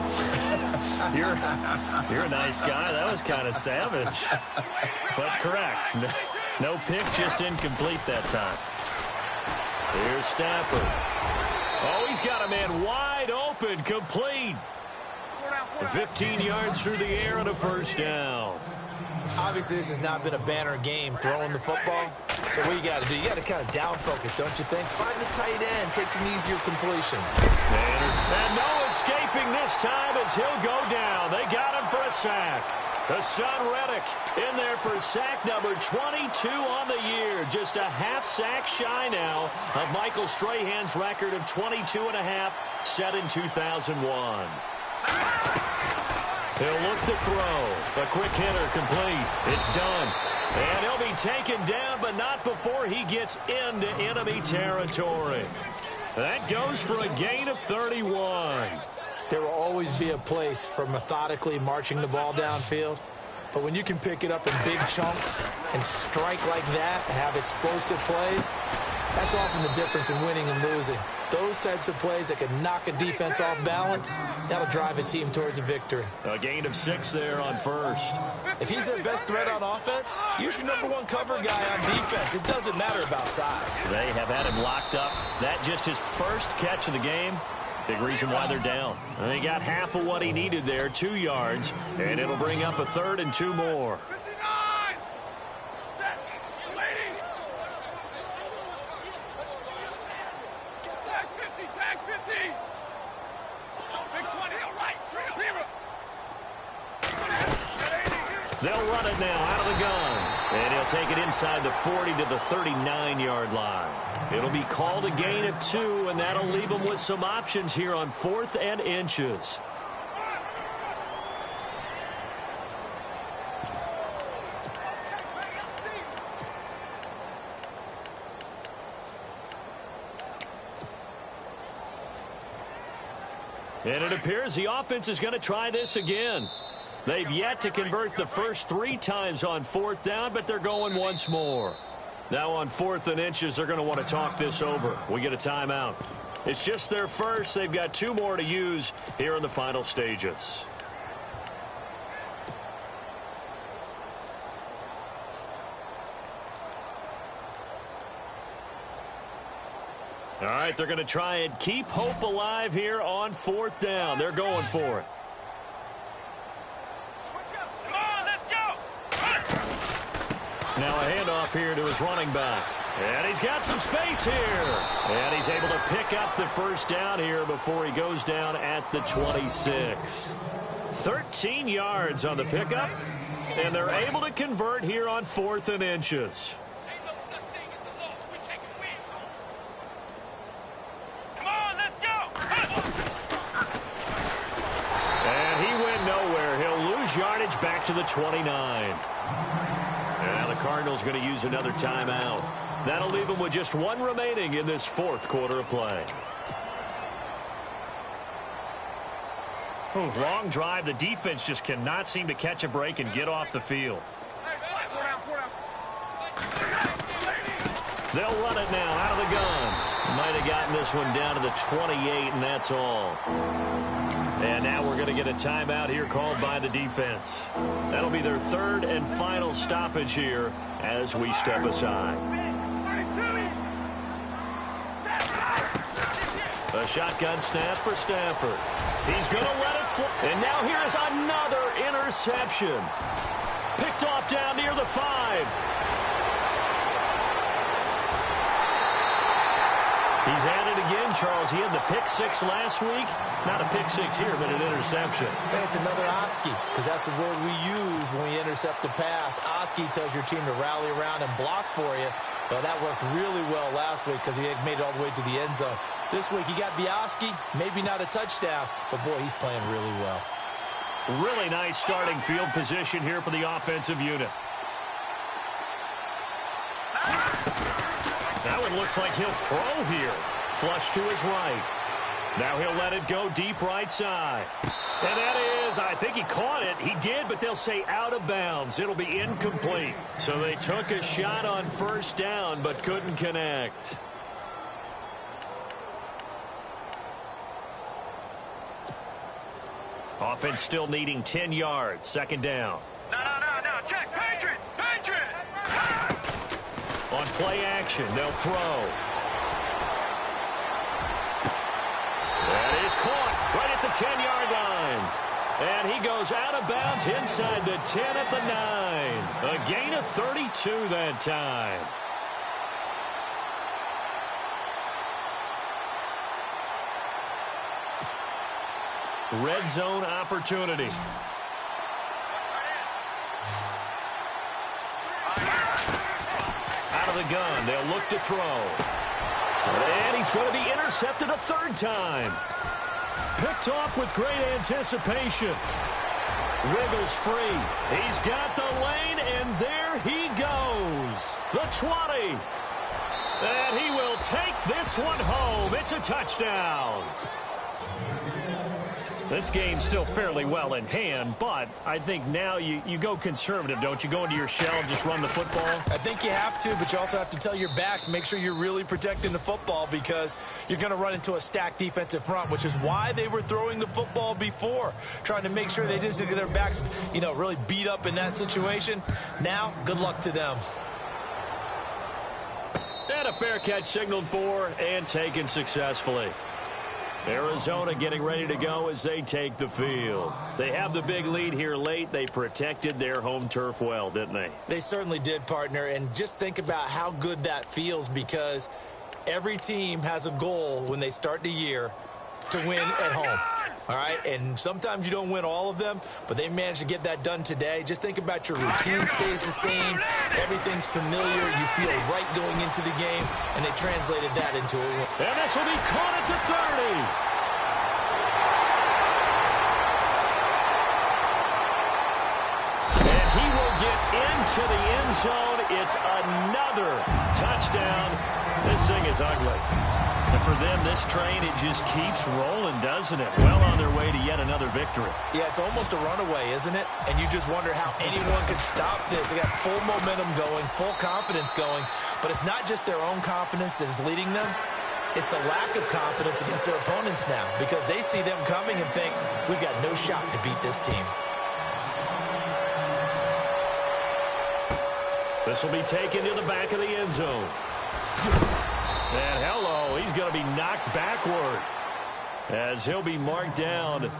You're a nice guy. That was kind of savage. But correct. No pick, just incomplete that time. Here's Stafford. Oh, he's got a man wide open, complete. 15 yards through the air and a first down. Obviously, this has not been a banner game throwing the football. So what you got to do, you got to kind of down focus, don't you think? Find the tight end, take some easier completions. And no escaping this time as he'll go down. They got him for a sack. The son Reddick in there for sack number 22 on the year. Just a half sack shy now of Michael Strahan's record of 22 and a half set in 2001. He'll look to throw. A quick hitter complete. It's done. And he'll be taken down, but not before he gets into enemy territory. That goes for a gain of 31. There will always be a place for methodically marching the ball downfield. But when you can pick it up in big chunks and strike like that, have explosive plays, That's often the difference in winning and losing. Those types of plays that can knock a defense off balance, that'll drive a team towards a victory. A gain of 6 there on first. If he's their best threat on offense, use your #1 cover guy on defense. It doesn't matter about size. They have had him locked up. That just his first catch of the game. Big reason why they're down. And they got half of what he needed there, 2 yards, and it'll bring up a 3rd and 2 more. They'll run it now out of the gun. And he'll take it inside the 40 to the 39-yard line. It'll be called a gain of 2, and that'll leave them with some options here on 4th and inches. And it appears the offense is going to try this again. They've yet to convert the first 3 times on 4th down, but they're going once more. Now on 4th and inches, they're going to want to talk this over. We get a timeout. It's just their first. They've got 2 more to use here in the final stages. All right, they're going to try and keep hope alive here on 4th down. They're going for it. Now a handoff here to his running back. And he's got some space here. And he's able to pick up the first down here before he goes down at the 26. 13 yards on the pickup. And they're able to convert here on 4th and inches. And he went nowhere. He'll lose yardage back to the 29. Now the Cardinals going to use another timeout. That'll leave them with just 1 remaining in this 4th quarter of play. Long drive. The defense just cannot seem to catch a break and get off the field. They'll run it now out of the gun. Might have gotten this one down to the 28, and that's all. And now we're going to get a timeout here called by the defense. That'll be their 3rd and final stoppage here as we step aside. A shotgun snap for Stafford. He's going to let it fly. And now here is another interception. Picked off down near the 5. He's at it again, Charles. He had the pick 6 last week. Not a pick 6 here, but an interception. And it's another Oski, because that's the word we use when we intercept a pass. Oski tells your team to rally around and block for you. But that worked really well last week because he had made it all the way to the end zone. This week he got the Oski, maybe not a touchdown, but boy, he's playing really well. Really nice starting field position here for the offensive unit. That one looks like he'll throw here. Flush to his right. Now he'll let it go deep right side. And that is, I think he caught it. He did, but they'll say out of bounds. It'll be incomplete. So they took a shot on 1st down, but couldn't connect. Offense still needing 10 yards. 2nd down. No. Check. Patriot. On play action, they'll throw. That is caught right at the 10-yard line. And he goes out of bounds inside the 10 at the 9. A gain of 32 that time. Red zone opportunity. Out of the gun, they'll look to throw. And he's going to be intercepted a 3rd time. Picked off with great anticipation. Wiggles free. He's got the lane, and there he goes. The 20. And he will take this one home. It's a touchdown. This game's still fairly well in hand, but I think now you go conservative, don't you? Go into your shell and just run the football? I think you have to, but you also have to tell your backs, make sure you're really protecting the football because you're going to run into a stacked defensive front, which is why they were throwing the football before, trying to make sure they just get their backs, really beat up in that situation. Now, good luck to them. And a fair catch signaled for and taken successfully. Arizona getting ready to go as they take the field. They have the big lead here late. They protected their home turf well, didn't they? They certainly did, partner. And just think about how good that feels because every team has a goal when they start the year to win at home. All right, and sometimes you don't win all of them, but they managed to get that done today. Just think about your routine stays the same. Everything's familiar. You feel right going into the game, and they translated that into a win. And this will be caught at the 30. And he will get into the end zone. It's another touchdown. This thing is ugly. And for them, this train, it just keeps rolling, doesn't it? Well on their way to yet another victory. Yeah, it's almost a runaway, isn't it? And you just wonder how anyone could stop this. They got full momentum going, full confidence going. But it's not just their own confidence that is leading them. It's the lack of confidence against their opponents now because they see them coming and think, we've got no shot to beat this team. This will be taken to the back of the end zone. And hello, he's going to be knocked backward as he'll be marked down.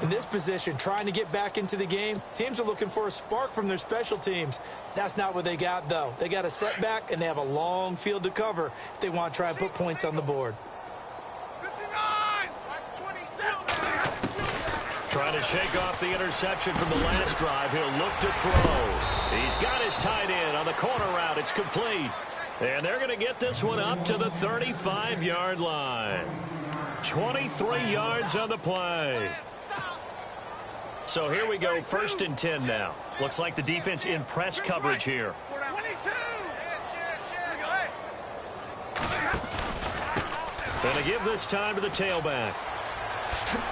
In this position, trying to get back into the game, teams are looking for a spark from their special teams. That's not what they got, though. They got a setback, and they have a long field to cover if they want to try and put points on the board. 59! Trying to shake off the interception from the last drive. He'll look to throw. He's got his tight end on the corner route. It's complete. And they're going to get this one up to the 35-yard line. 23 yards on the play. So here we go, 1st and 10 now. Looks like the defense in press coverage here. 22! Going to give this time to the tailback.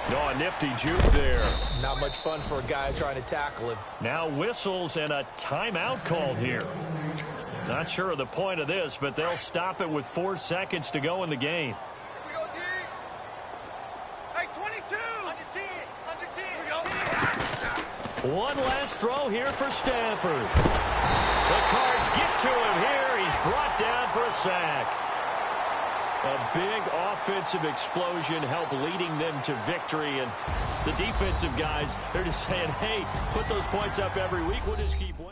Oh, a nifty juke there. Not much fun for a guy trying to tackle him. Now whistles and a timeout called here. Not sure of the point of this, but they'll stop it with 4 seconds to go in the game. Hey, 22! Under 10! One last throw here for Stafford. The Cards get to him here. He's brought down for a sack. A big offensive explosion helped leading them to victory. And the defensive guys, they're just saying, hey, put those points up every week. We'll just keep winning.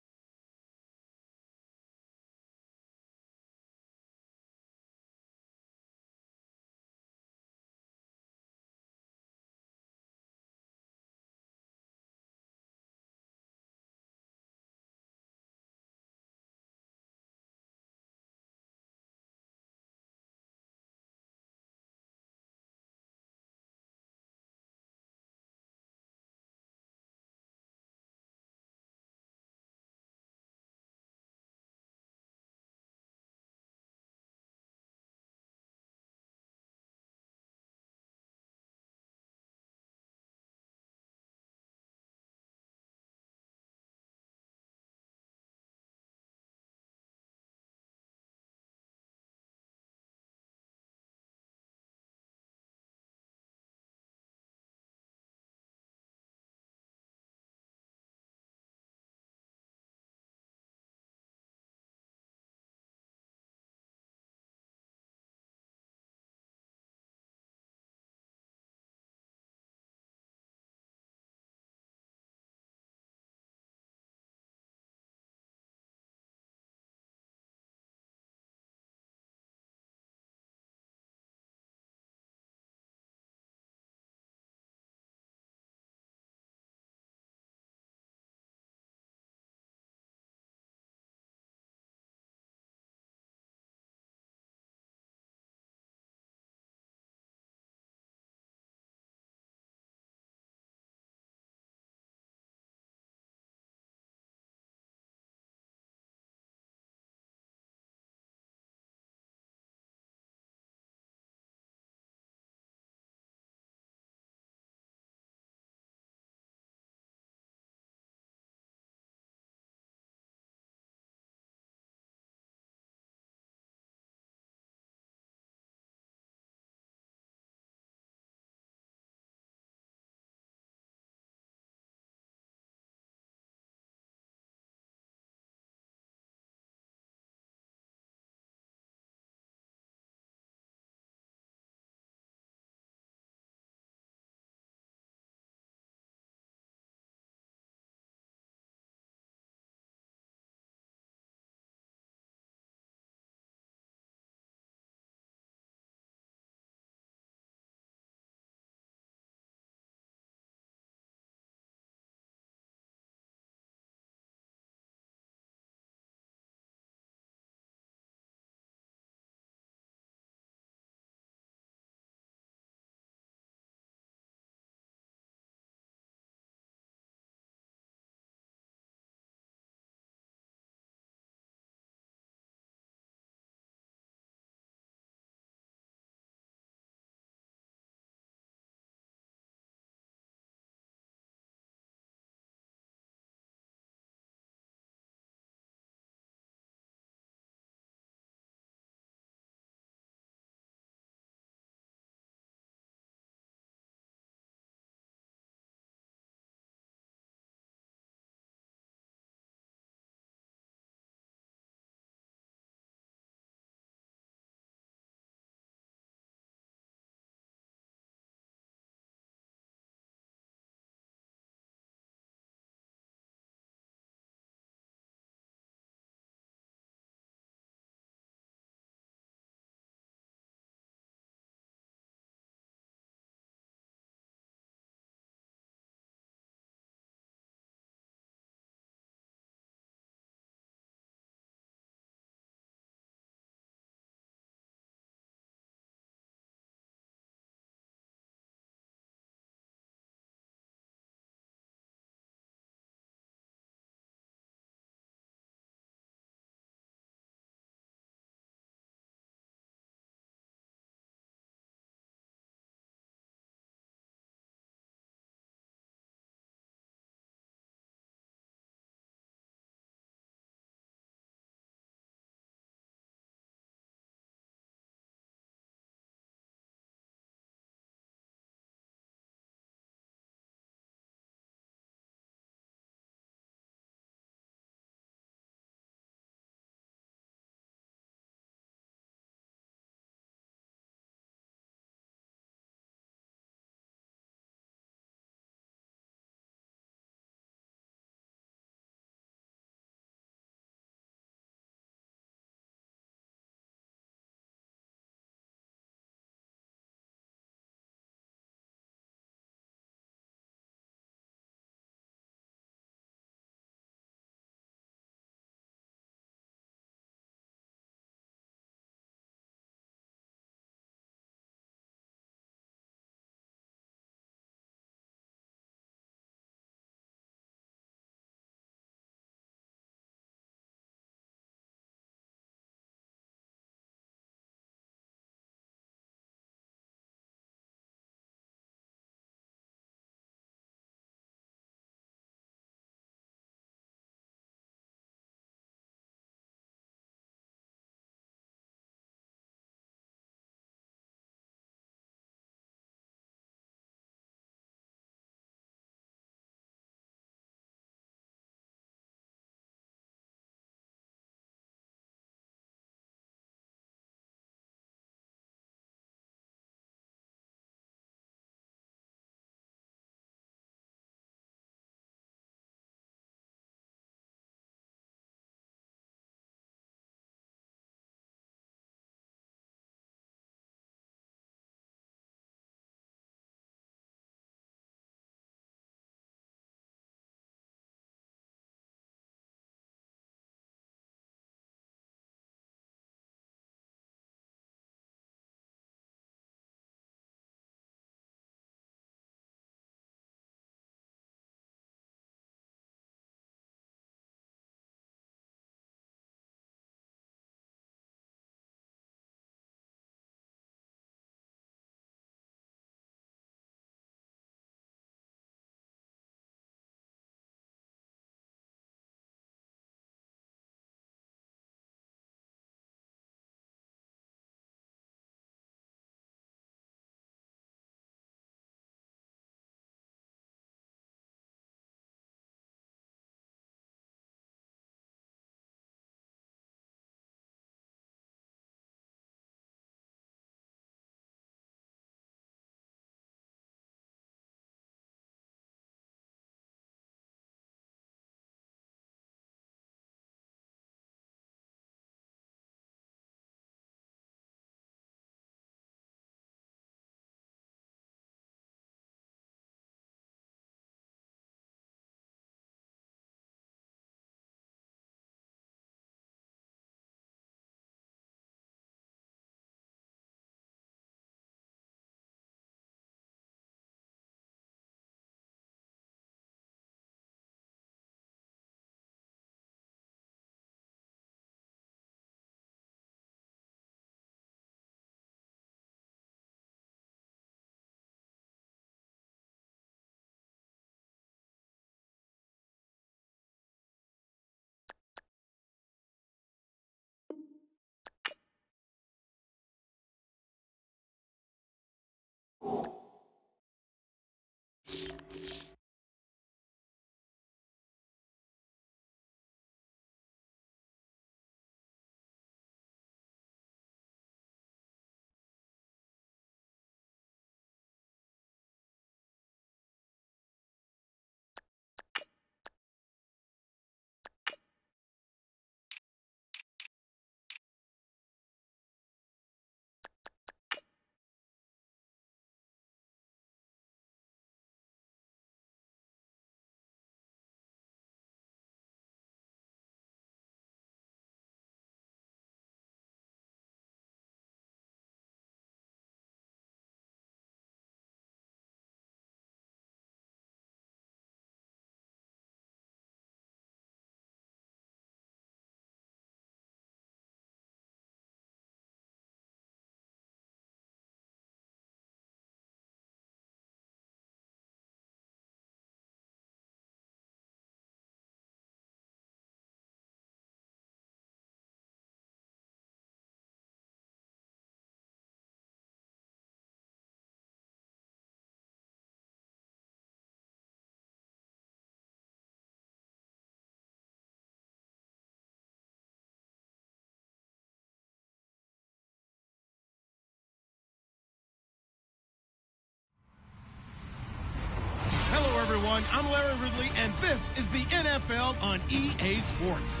everyone. I'm Larry Ridley, and this is the NFL on EA Sports.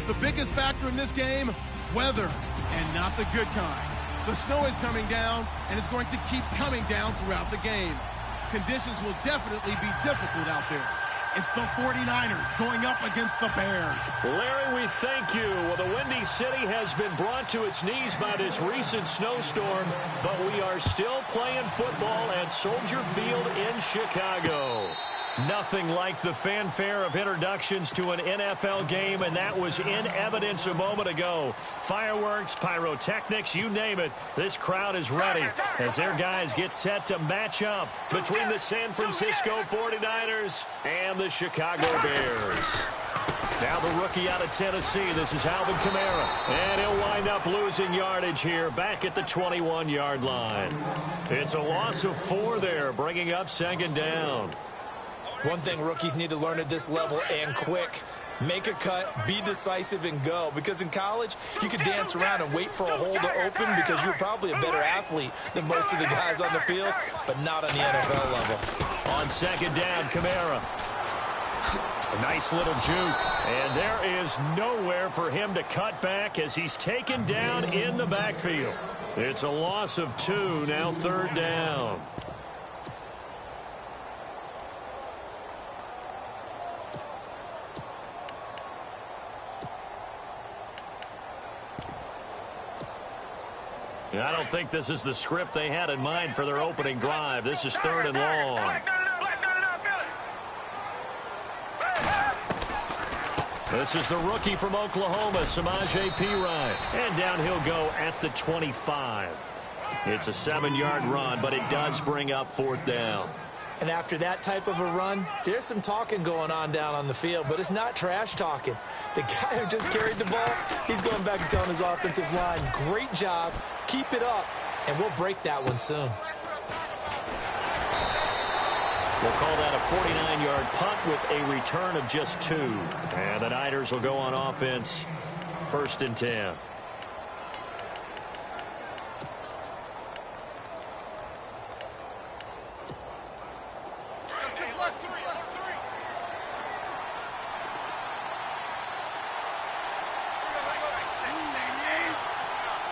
The biggest factor in this game, weather, and not the good kind. The snow is coming down, and it's going to keep coming down throughout the game. Conditions will definitely be difficult out there. It's the 49ers going up against the Bears. Larry, we thank you. Well, the Windy City has been brought to its knees by this recent snowstorm, but we are still playing football at Soldier Field in Chicago. Nothing like the fanfare of introductions to an NFL game, and that was in evidence a moment ago. Fireworks, pyrotechnics, you name it. This crowd is ready as their guys get set to match up between the San Francisco 49ers and the Chicago Bears. Now the rookie out of Tennessee, this is Alvin Kamara, and he'll wind up losing yardage here back at the 21-yard line. It's a loss of 4 there, bringing up second down. One thing rookies need to learn at this level, and quick: make a cut, be decisive, and go. Because in college, you could dance around and wait for a hole to open because you're probably a better athlete than most of the guys on the field, but not on the NFL level. On second down, Kamara. A nice little juke. And there is nowhere for him to cut back as he's taken down in the backfield. It's a loss of 2, now third down. I don't think this is the script they had in mind for their opening drive. This is third and long. This is the rookie from Oklahoma, Samaje Perine. And down he'll go at the 25. It's a 7-yard run, but it does bring up fourth down. And after that type of a run, there's some talking going on down on the field, but it's not trash talking. The guy who just carried the ball, he's going back and telling his offensive line, great job, keep it up, and we'll break that one soon. We'll call that a 49-yard punt with a return of just 2. And the Niners will go on offense, first and 10.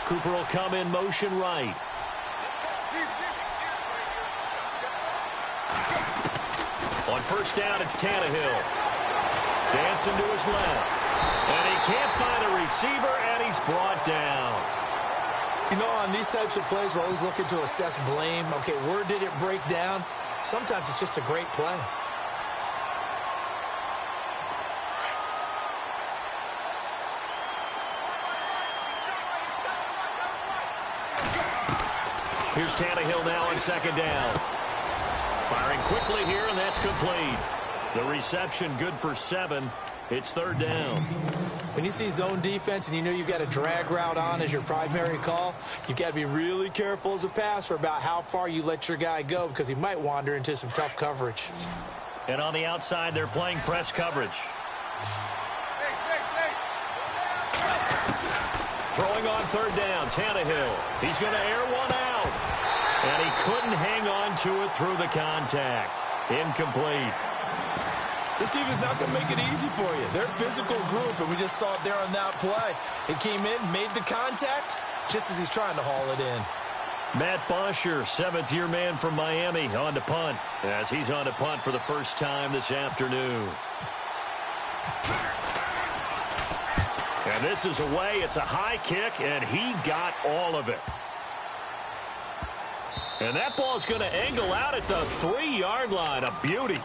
Cooper will come in motion right. On first down, it's Tannehill. Dancing to his left. And he can't find a receiver, and he's brought down. You know, on these types of plays, we're always looking to assess blame. Okay, where did it break down? Sometimes it's just a great play. Here's Tannehill now on second down. Firing quickly here, and that's complete. The reception good for 7. It's third down. When you see zone defense and you know you've got a drag route on as your primary call, you've got to be really careful as a passer about how far you let your guy go because he might wander into some tough coverage. And on the outside, they're playing press coverage. Throwing on third down, Tannehill. He's going to air one out. And he couldn't hang on to it through the contact. Incomplete. This defense not going to make it easy for you. They're a physical group, and we just saw it there on that play. It came in, made the contact, just as he's trying to haul it in. Matt Bosher, 7th-year man from Miami, on to punt, as he's on to punt for the first time this afternoon. And this is away. It's a high kick, and he got all of it. And that ball's going to angle out at the 3-yard line. A beauty.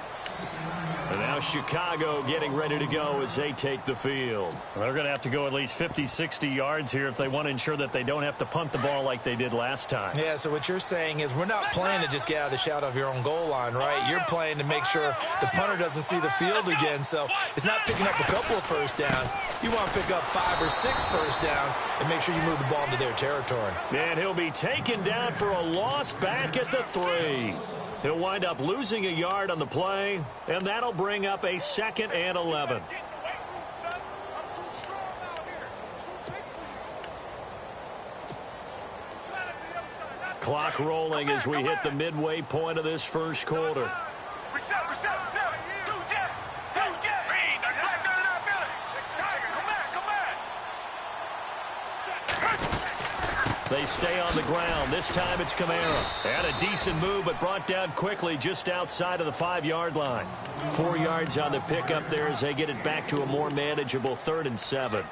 And now Chicago getting ready to go as they take the field. They're going to have to go at least 50, 60 yards here if they want to ensure that they don't have to punt the ball like they did last time. Yeah, so what you're saying is we're not playing to just get out of the shadow of your own goal line, right? You're playing to make sure the punter doesn't see the field again. So it's not picking up a couple of first downs. You want to pick up 5 or 6 first downs and make sure you move the ball into their territory. And he'll be taken down for a loss back at the 3. He'll wind up losing a yard on the play, and that'll bring up a 2nd and 11. Clock rolling as we hit the midway point of this first quarter. They stay on the ground. This time it's Kamara. And a decent move, but brought down quickly just outside of the 5-yard line. 4 yards on the pickup there as they get it back to a more manageable 3rd and 7.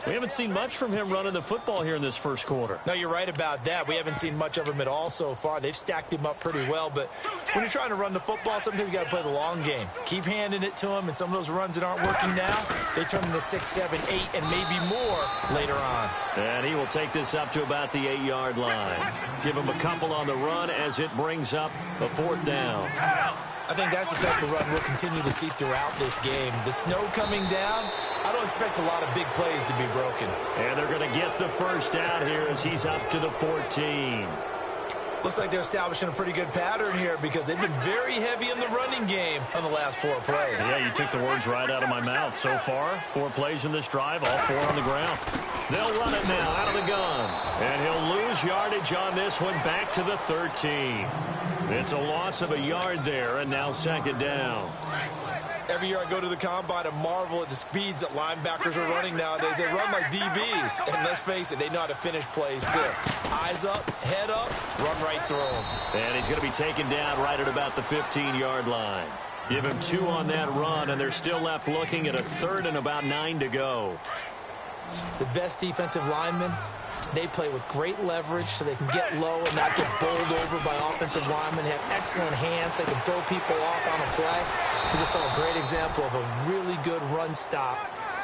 We haven't seen much from him running the football here in this first quarter. No, you're right about that. We haven't seen much of him at all so far. They've stacked him up pretty well, but when you're trying to run the football, sometimes you got to play the long game. Keep handing it to him, and some of those runs that aren't working now, they turn into 6, 7, 8, and maybe more later on. And he will take this up to about the 8-yard line. Give him a couple on the run as it brings up a 4th down. I think that's the type of run we'll continue to see throughout this game. The snow coming down, I don't expect a lot of big plays to be broken. And they're going to get the first down here as he's up to the 14. Looks like they're establishing a pretty good pattern here because they've been very heavy in the running game on the last 4 plays. Yeah, you took the words right out of my mouth. So far, 4 plays in this drive, all 4 on the ground. They'll run it now out of the gun. And he'll lose yardage on this one back to the 13. It's a loss of a yard there, and now 2nd down. Every year I go to the combine and marvel at the speeds that linebackers are running nowadays. They run like DBs. And let's face it, they know how to finish plays too. Eyes up, head up, run right through them. And he's going to be taken down right at about the 15-yard line. Give him 2 on that run, and they're still left looking at a 3rd and about 9 to go. The best defensive linemen, they play with great leverage so they can get low and not get bowled over by offensive linemen. They have excellent hands. They can throw people off on a play. We just saw a great example of a really good run stop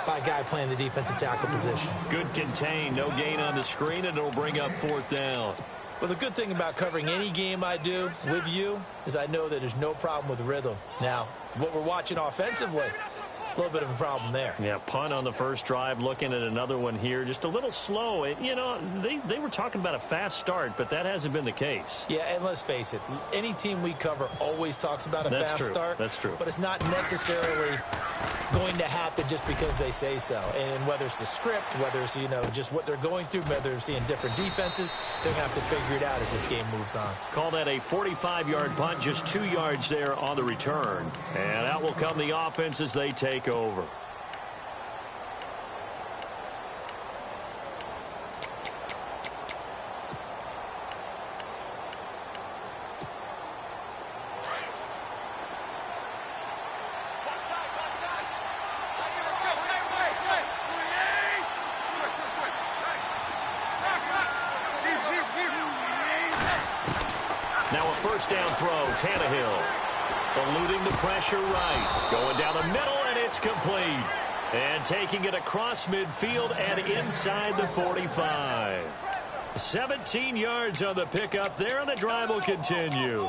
by a guy playing the defensive tackle position. Good contain, no gain on the screen, and it'll bring up 4th down. Well, the good thing about covering any game I do with you is I know that there's no problem with rhythm. Now, what we're watching offensively, a little bit of a problem there. Yeah, punt on the first drive, looking at another one here. Just a little slow. You know, they were talking about a fast start, but that hasn't been the case. Yeah, and let's face it, any team we cover always talks about a fast start. That's true. But it's not necessarily going to happen just because they say so. And whether it's the script, whether it's, just what they're going through, whether they're seeing different defenses, they're going to have to figure it out as this game moves on. Call that a 45-yard punt, just 2 yards there on the return. And out will come the offense as they take over. Now a first down throw, Tannehill. Eluding the pressure right. Going down the middle, and it's complete. And taking it across midfield and inside the 45. 17 yards on the pickup there, and the drive will continue.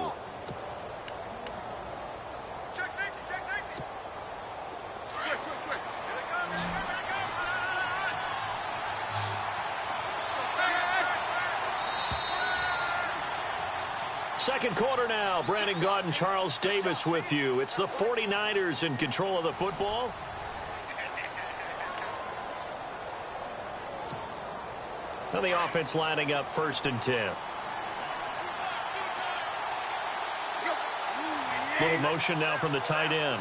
Second quarter now. Brandon Gaudin and Charles Davis with you. It's the 49ers in control of the football. And the offense lining up 1st and 10. Little motion now from the tight end.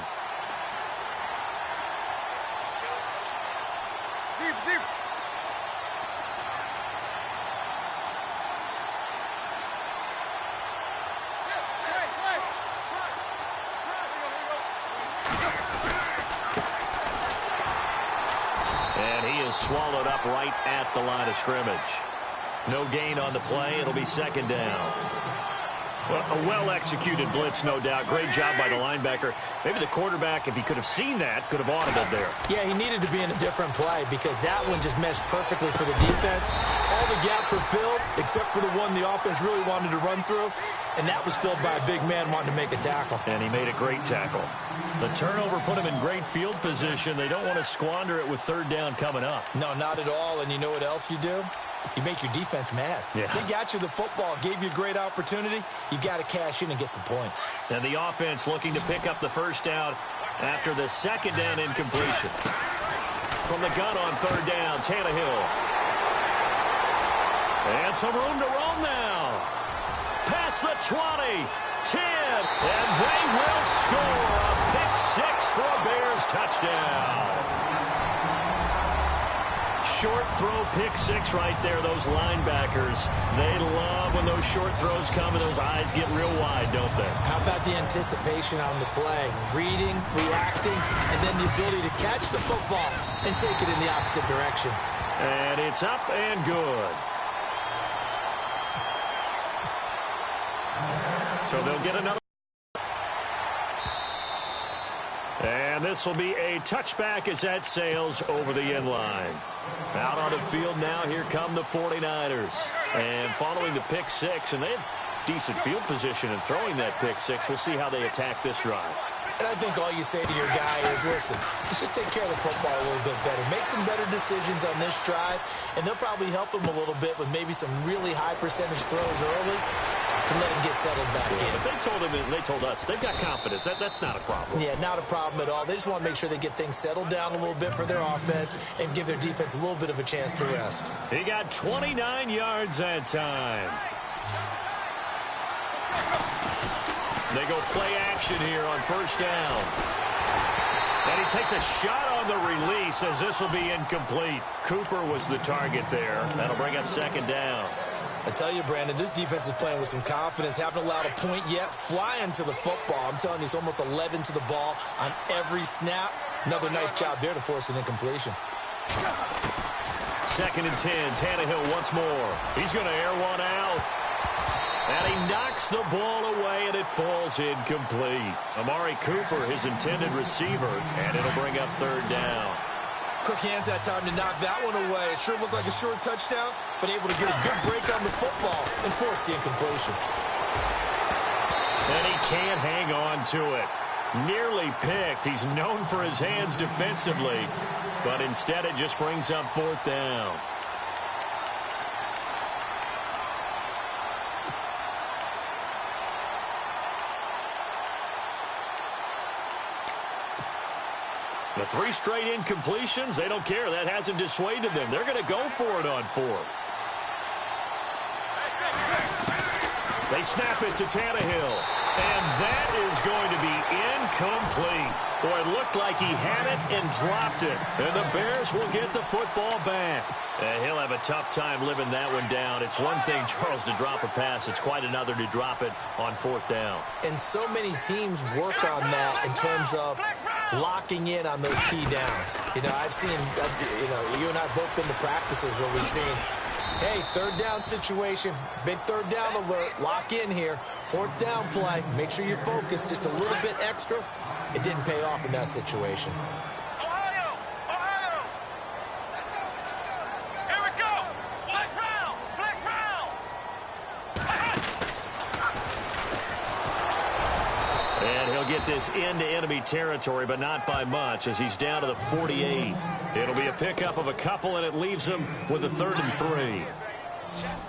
Swallowed up right at the line of scrimmage. No gain on the play. It'll be 2nd down. Well, a well-executed blitz, no doubt. Great job by the linebacker. Maybe the quarterback, if he could have seen that, could have audibled there. Yeah, he needed to be in a different play because that one just meshed perfectly for the defense. All the gaps were filled except for the one the offense really wanted to run through, and that was filled by a big man wanting to make a tackle. And he made a great tackle. The turnover put him in great field position. They don't want to squander it with 3rd down coming up. No, not at all. And you know what else you do? You make your defense mad. Yeah. They got you the football, gave you a great opportunity. You got to cash in and get some points. And the offense looking to pick up the first down after the 2nd down incompletion. From the gun on 3rd down, Tannehill. And some room to roam now. Past the 20, 10, and they will score a pick 6 for a Bears touchdown. short throw pick six right there, those linebackers. They love when those short throws come and those eyes get real wide, don't they? How about the anticipation on the play? Reading, reacting, and then the ability to catch the football and take it in the opposite direction. And it's up and good. So they'll get another. And this will be a touchback as that sails over the end line. Out on the field now, here come the 49ers. And following the pick six, and they have decent field position in throwing that pick six. We'll see how they attack this drive. And I think all you say to your guy is, listen, let's just take care of the football a little bit better. Make some better decisions on this drive, and they'll probably help him a little bit with maybe some really high percentage throws early to let him get settled back in. But they told him, and they told us, they've got confidence. That's not a problem. Yeah, not a problem at all. They just want to make sure they get things settled down a little bit for their offense and give their defense a little bit of a chance to rest. He got 29 yards that time. They go play action here on first down. And he takes a shot on the release as this will be incomplete. Cooper was the target there. That'll bring up second down. I tell you, Brandon, this defense is playing with some confidence. Haven't allowed a point yet. Flying to the football. I'm telling you, it's almost 11 to the ball on every snap. Another nice job there to force an incompletion. Second and 10. Tannehill once more. He's going to air one out. And he knocks the ball away, and it falls incomplete. Amari Cooper, his intended receiver, and it'll bring up third down. Quick hands that time to knock that one away. It sure looked like a short touchdown, but able to get a good break on the football and force the incompletion. And he can't hang on to it. Nearly picked. He's known for his hands defensively, but instead it just brings up fourth down. The three straight incompletions, they don't care. That hasn't dissuaded them. They're going to go for it on fourth. They snap it to Tannehill. And that is going to be incomplete. Boy, it looked like he had it and dropped it. And the Bears will get the football back. And he'll have a tough time living that one down. It's one thing, Charles, to drop a pass. It's quite another to drop it on fourth down. And so many teams work on that in terms of locking in on those key downs. You know, I've seen, you and I have both been to practices where we've seen, hey, third down situation, big third down alert, lock in here, fourth down play, make sure you're focused just a little bit extra. It didn't pay off in that situation. Ohio! Ohio! Let's go! Here we go! Flex round! Flex round! And he'll get this into enemy territory, but not by much, as he's down to the 48. It'll be a pickup of a couple, and it leaves him with a 3rd and 3.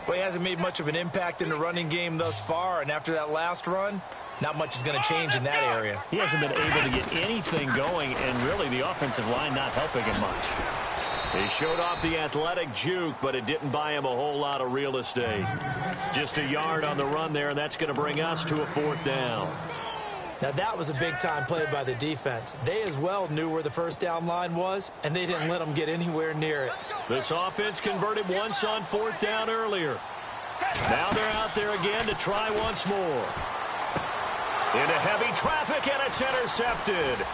Well, he hasn't made much of an impact in the running game thus far, and after that last run, not much is going to change in that area. He hasn't been able to get anything going, and really the offensive line not helping him much. He showed off the athletic juke, but it didn't buy him a whole lot of real estate. Just a yard on the run there, and that's going to bring us to a 4th down. Now, that was a big-time play by the defense. They as well knew where the first down line was, and they didn't let them get anywhere near it. This offense converted once on 4th down earlier. Now they're out there again to try once more. Into heavy traffic, and it's intercepted.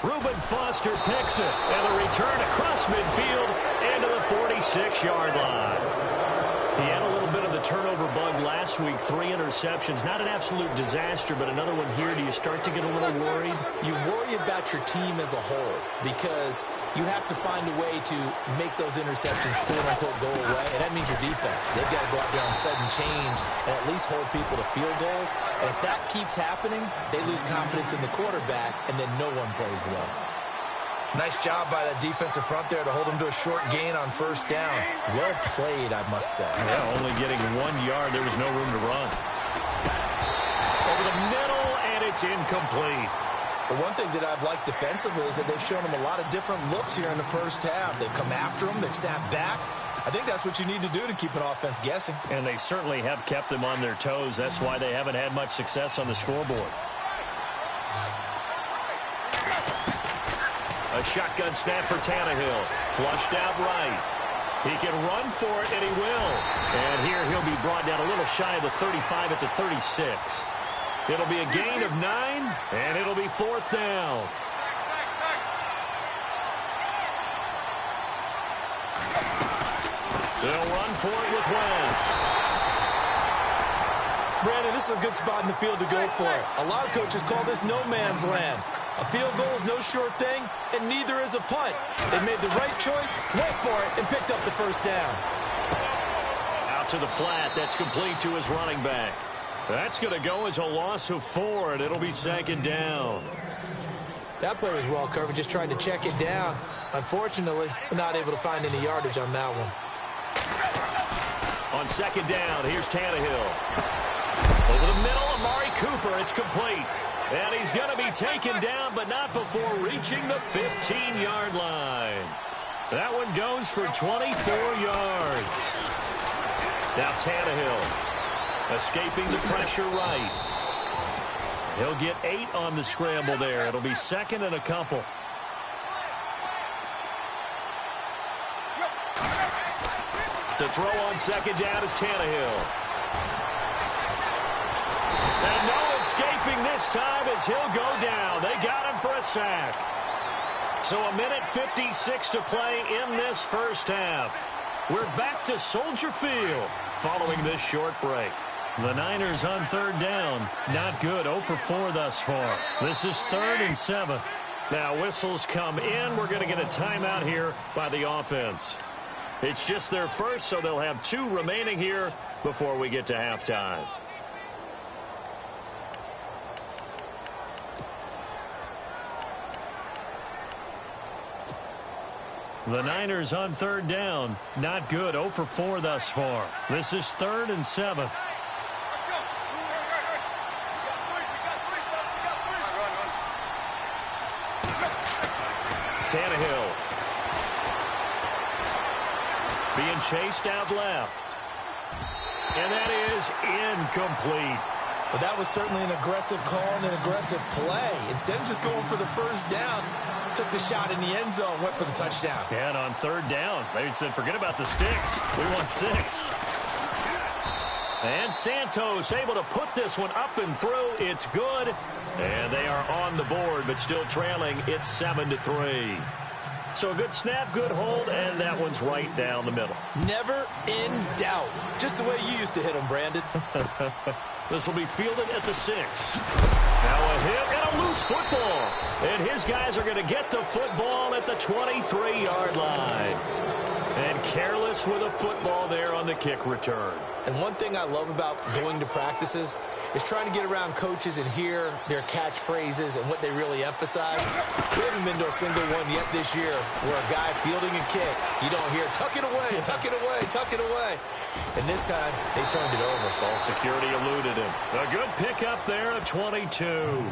Reuben Foster picks it, and the return across midfield into the 46-yard line. He had a little bit of the turnover bug last week, 3 interceptions. Not an absolute disaster, but another one here. Do you start to get a little worried? You worry about your team as a whole because you have to find a way to make those interceptions, quote-unquote, go away, and that means your defense. They've got to go out there on sudden change and at least hold people to field goals. And if that keeps happening, they lose confidence in the quarterback, and then no one plays well. Nice job by that defensive front there to hold them to a short gain on first down. Well played, I must say. Yeah, only getting 1 yard. There was no room to run. Over the middle, and it's incomplete. The one thing that I've liked defensively is that they've shown them a lot of different looks here in the first half. They've come after them. They've sat back. I think that's what you need to do to keep an offense guessing. And they certainly have kept them on their toes. That's why they haven't had much success on the scoreboard. A shotgun snap for Tannehill. Flushed out right. He can run for it, and he will. And here he'll be brought down a little shy of the 35 at the 36. It'll be a gain of 9, and it'll be 4th down. They'll run for it with West. Brandon, this is a good spot in the field to go for it. A lot of coaches call this no man's land. A field goal is no sure thing, and neither is a punt. They made the right choice, went for it, and picked up the first down. Out to the flat. That's complete to his running back. That's going to go as a loss of 4, and it'll be 2nd down. That play was well covered, just tried to check it down. Unfortunately, we're not able to find any yardage on that one. On 2nd down, here's Tannehill. Over the middle, Amari Cooper. It's complete. And he's going to be taken down, but not before reaching the 15-yard line. That one goes for 24 yards. Now Tannehill escaping the pressure right. He'll get 8 on the scramble there. It'll be 2nd and a couple. To throw on 2nd down is Tannehill. And no escaping this time as he'll go down. They got him for a sack. So a minute 56 to play in this first half. We're back to Soldier Field following this short break. The Niners on 3rd down. Not good. 0 for 4 thus far. This is 3rd and 7. Now whistles come in. We're going to get a timeout here by the offense. It's just their first, so they'll have 2 remaining here before we get to halftime. The Niners on 3rd down. Not good. 0 for 4 thus far. This is 3rd and 7. Tannehill. Being chased out left. And that is incomplete. But that was certainly an aggressive call and an aggressive play. Instead of just going for the first down, took the shot in the end zone, went for the touchdown. And on 3rd down, they said, forget about the sticks. We want 6. And Santos able to put this one up and through. It's good. And they are on the board, but still trailing. It's 7-3. So a good snap, good hold, and that one's right down the middle. Never in doubt. Just the way you used to hit them, Brandon. This will be fielded at the 6. Now a hit and a loose football. And his guys are going to get the football at the 23-yard line. And careless with a football there on the kick return. And one thing I love about going to practices is trying to get around coaches and hear their catchphrases and what they really emphasize. We haven't been to a single one yet this year where a guy fielding a kick, you don't hear, tuck it away, tuck it away, tuck it away. And this time, they turned it over. Ball security eluded him. A good pickup there at 22.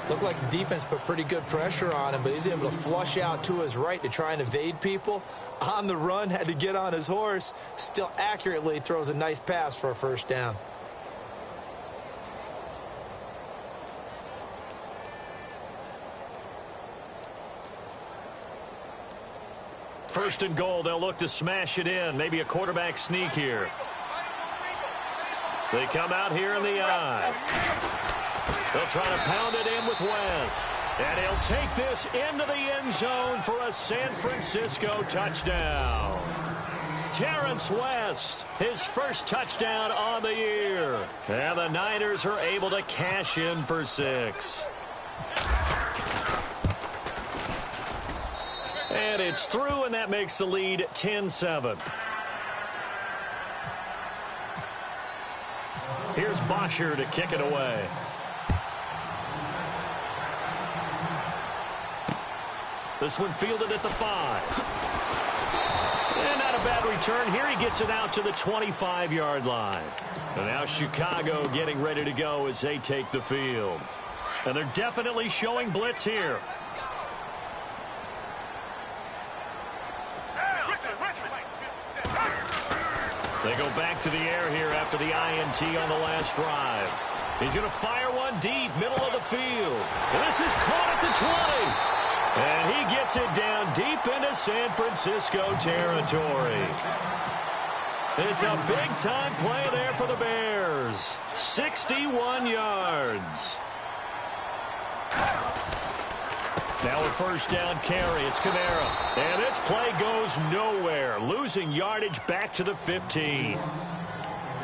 Looked like the defense put pretty good pressure on him, but he's able to flush out to his right to try and evade people. On the run, had to get on his horse. Still accurately throws a nice pass for a first down. First and goal, they'll look to smash it in. Maybe a quarterback sneak here. They come out here in the eye. They'll try to pound it in with West. And he'll take this into the end zone for a San Francisco touchdown. Terrence West, his first touchdown on the year. And the Niners are able to cash in for 6. And it's through, and that makes the lead 10-7. Here's Bosher to kick it away. This one fielded at the 5. And not a bad return. Here he gets it out to the 25-yard line. And now Chicago getting ready to go as they take the field. And they're definitely showing blitz here. They go back to the air here after the INT on the last drive. He's going to fire one deep, middle of the field. And this is caught at the 20. And he gets it down deep into San Francisco territory. It's a big-time play there for the Bears. 61 yards. Now a first down carry. It's Kamara. And this play goes nowhere. Losing yardage back to the 15.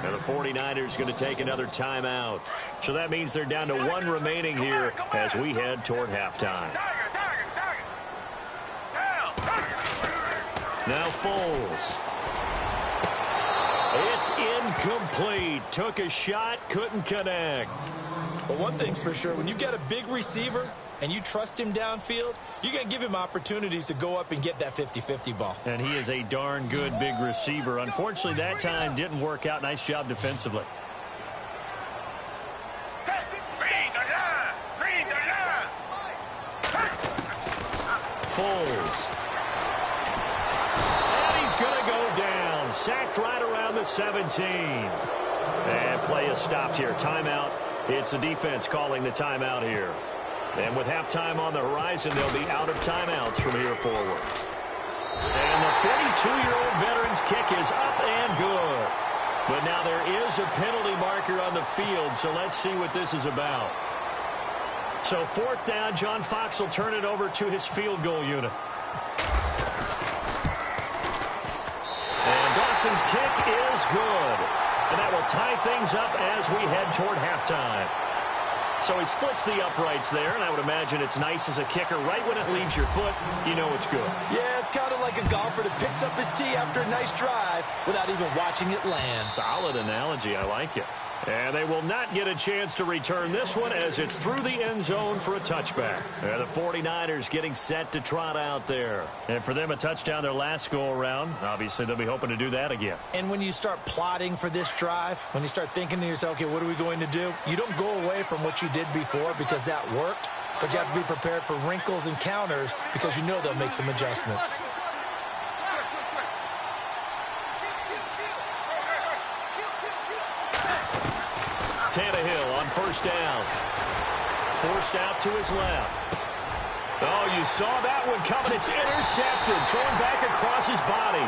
And the 49ers going to take another timeout. So that means they're down to one remaining here as we head toward halftime. Now Foles. It's incomplete. Took a shot, couldn't connect. Well, one thing's for sure. When you get a big receiver and you trust him downfield, you're going to give him opportunities to go up and get that 50-50 ball. And he is a darn good big receiver. Unfortunately, that time didn't work out. Nice job defensively. Foles. And he's going to go down. Sacked right around the 17. And play is stopped here. Timeout. It's the defense calling the timeout here. And with halftime on the horizon, they'll be out of timeouts from here forward. And the 42-year-old veteran's kick is up and good. But now there is a penalty marker on the field, so let's see what this is about. So fourth down, John Fox will turn it over to his field goal unit. And Dawson's kick is good. And that will tie things up as we head toward halftime. So he splits the uprights there, and I would imagine it's nice as a kicker. Right when it leaves your foot, you know it's good. Yeah, it's kind of like a golfer that picks up his tee after a nice drive without even watching it land. Solid analogy. I like it. And they will not get a chance to return this one as it's through the end zone for a touchback. And the 49ers getting set to trot out there. And for them, a touchdown their last go-around. Obviously, they'll be hoping to do that again. And when you start plotting for this drive, when you start thinking to yourself, okay, what are we going to do? You don't go away from what you did before because that worked. But you have to be prepared for wrinkles and counters because you know they'll make some adjustments. Tannehill on first down. Forced out to his left. Oh, you saw that one coming. It's intercepted. Thrown back across his body.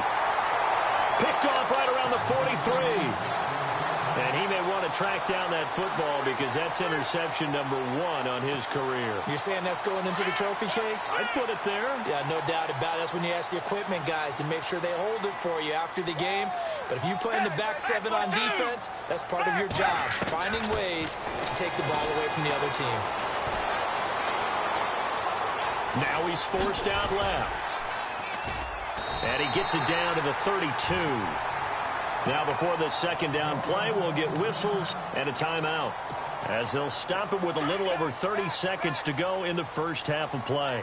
Picked off right around the 43. And he may want to track down that football because that's interception number 1 on his career. You're saying that's going into the trophy case? I'd put it there. Yeah, no doubt about it. That's when you ask the equipment guys to make sure they hold it for you after the game. But if you play in the back 7 on defense, that's part of your job, finding ways to take the ball away from the other team. Now he's forced out left. And he gets it down to the 32. Now before the second down play, we'll get whistles and a timeout as they'll stop it with a little over 30 seconds to go in the first half of play.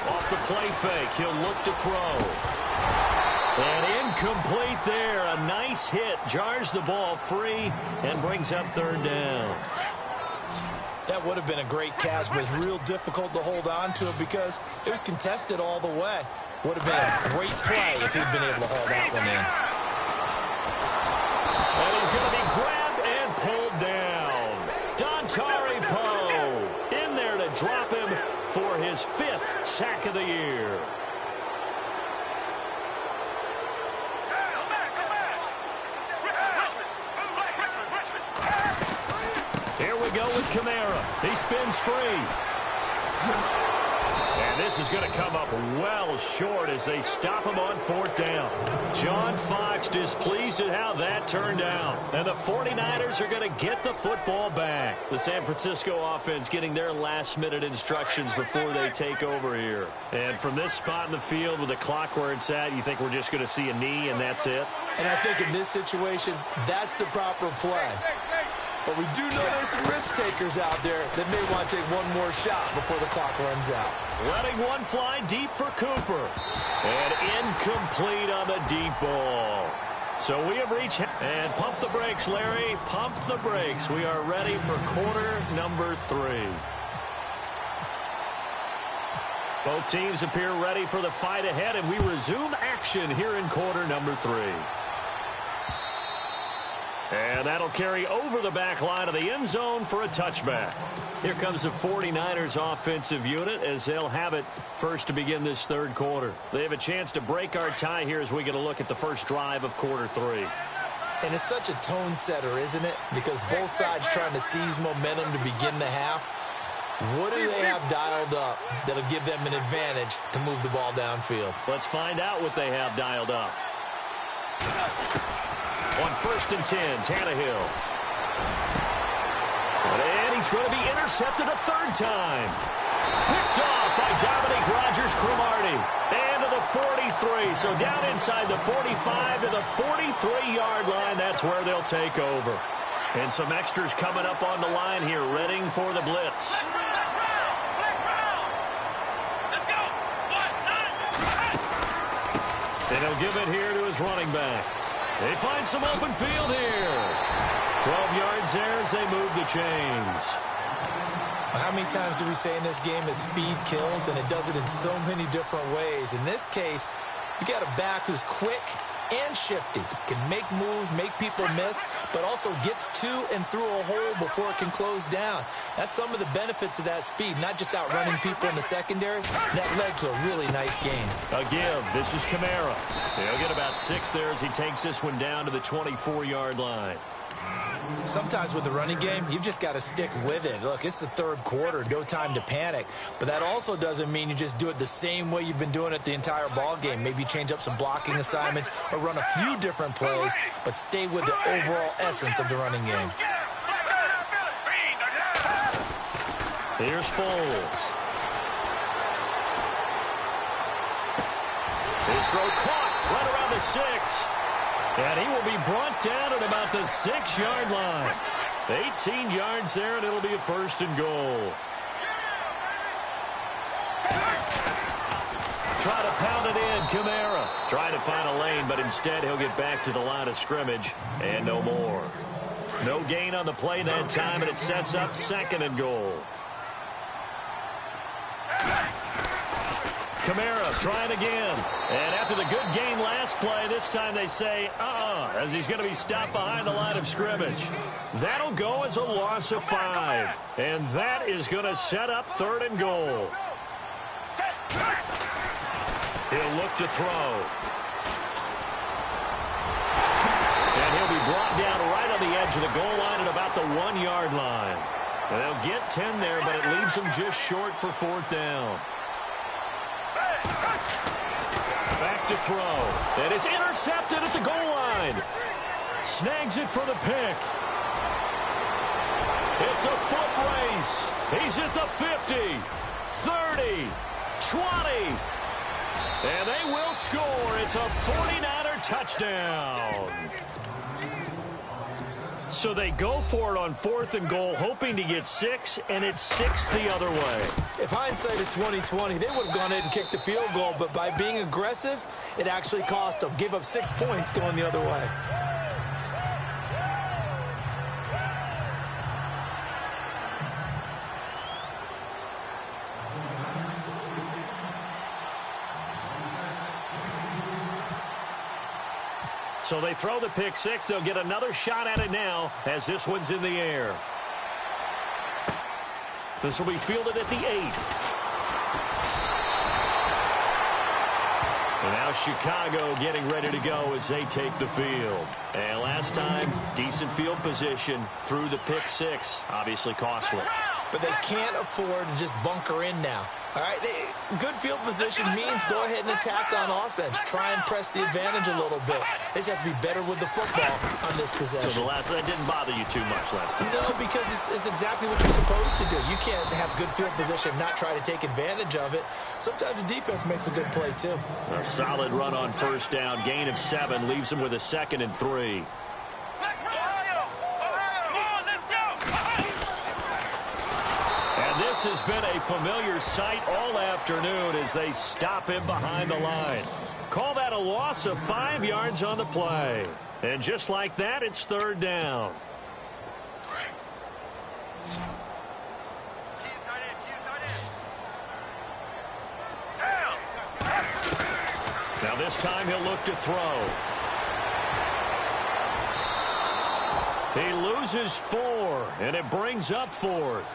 Off the play fake, he'll look to throw. And incomplete there. A nice hit. Jars the ball free and brings up third down. That would have been a great catch, but it's real difficult to hold on to it because it was contested all the way. Would have been a great play if he'd been able to haul that one in. And he's going to be grabbed and pulled down. Dontari Poe in there to drop him for his 5th sack of the year. Go with Kamara. He spins free. And this is going to come up well short as they stop him on fourth down. John Fox displeased at how that turned out. And the 49ers are going to get the football back. The San Francisco offense getting their last-minute instructions before they take over here. And from this spot in the field with the clock where it's at, you think we're just going to see a knee and that's it? And I think in this situation, that's the proper play. But we do know there's some risk takers out there that may want to take one more shot before the clock runs out. Letting one fly deep for Cooper. And incomplete on the deep ball. So we have reached, and pump the brakes, Larry. Pump the brakes. We are ready for quarter number 3. Both teams appear ready for the fight ahead, and we resume action here in quarter number 3. And that'll carry over the back line of the end zone for a touchback. Here comes the 49ers offensive unit as they'll have it first to begin this third quarter. They have a chance to break our tie here as we get a look at the first drive of quarter three. And it's such a tone setter, isn't it? Because both sides trying to seize momentum to begin the half. What do they have dialed up that'll give them an advantage to move the ball downfield? Let's find out what they have dialed up. On 1st and 10, Tannehill. And he's going to be intercepted a third time. Picked off by Dominique Rodgers-Cromartie. And to the 43. So down inside the 45 to the 43-yard line. That's where they'll take over. And some extras coming up on the line here, readying for the blitz. And he'll give it here to his running back. They find some open field here. 12 yards there as they move the chains. How many times do we say in this game that speed kills, and it does it in so many different ways? In this case, you got a back who's quick and shifty, can make moves, make people miss, but also gets to and through a hole before it can close down. That's some of the benefits of that speed, not just outrunning people in the secondary. That led to a really nice game. A give. This is Kamara. He'll get about 6 there as he takes this one down to the 24-yard line. Sometimes with the running game, you've just got to stick with it. Look, it's the third quarter, no time to panic. But that also doesn't mean you just do it the same way you've been doing it the entire ball game. Maybe change up some blocking assignments or run a few different plays, but stay with the overall essence of the running game. Here's Foles. His throw caught right around the 6. And he will be brought down at about the 6-yard line. 18 yards there, and it'll be a 1st and goal. Try to pound it in, Kamara. Trying to find a lane, but instead he'll get back to the line of scrimmage, and no more. No gain on the play that time, and it sets up 2nd and goal. Kamara trying again. And after the good game last play, this time they say, as he's going to be stopped behind the line of scrimmage. That'll go as a loss of 5. And that is going to set up 3rd and goal. He'll look to throw. And he'll be brought down right on the edge of the goal line at about the 1-yard line. And they'll get 10 there, but it leaves them just short for 4th down. Back to throw. And it's intercepted at the goal line. Snags it for the pick. It's a foot race. He's at the 50, 30, 20. And they will score. It's a 49er touchdown. So they go for it on 4th and goal, hoping to get 6, and it's 6 the other way. If hindsight is 20/20, they would have gone ahead and kicked the field goal, but by being aggressive, it actually cost them. Give up 6 points going the other way. So they throw the pick 6. They'll get another shot at it now as this one's in the air. This will be fielded at the 8. And now Chicago getting ready to go as they take the field. And last time, decent field position through the pick 6. Obviously costly. But they can't afford to just bunker in now. All right, good field position means go ahead and attack on offense. Try and press the advantage a little bit. They just have to be better with the football on this possession. So that didn't bother you too much last time? No, because it's exactly what you're supposed to do. You can't have good field position and not try to take advantage of it. Sometimes the defense makes a good play, too. A solid run on 1st down. Gain of 7 leaves them with a 2nd and 3. This has been a familiar sight all afternoon as they stop him behind the line. Call that a loss of 5 yards on the play. And just like that, it's 3rd down. Now this time he'll look to throw. He loses 4, and it brings up 4th.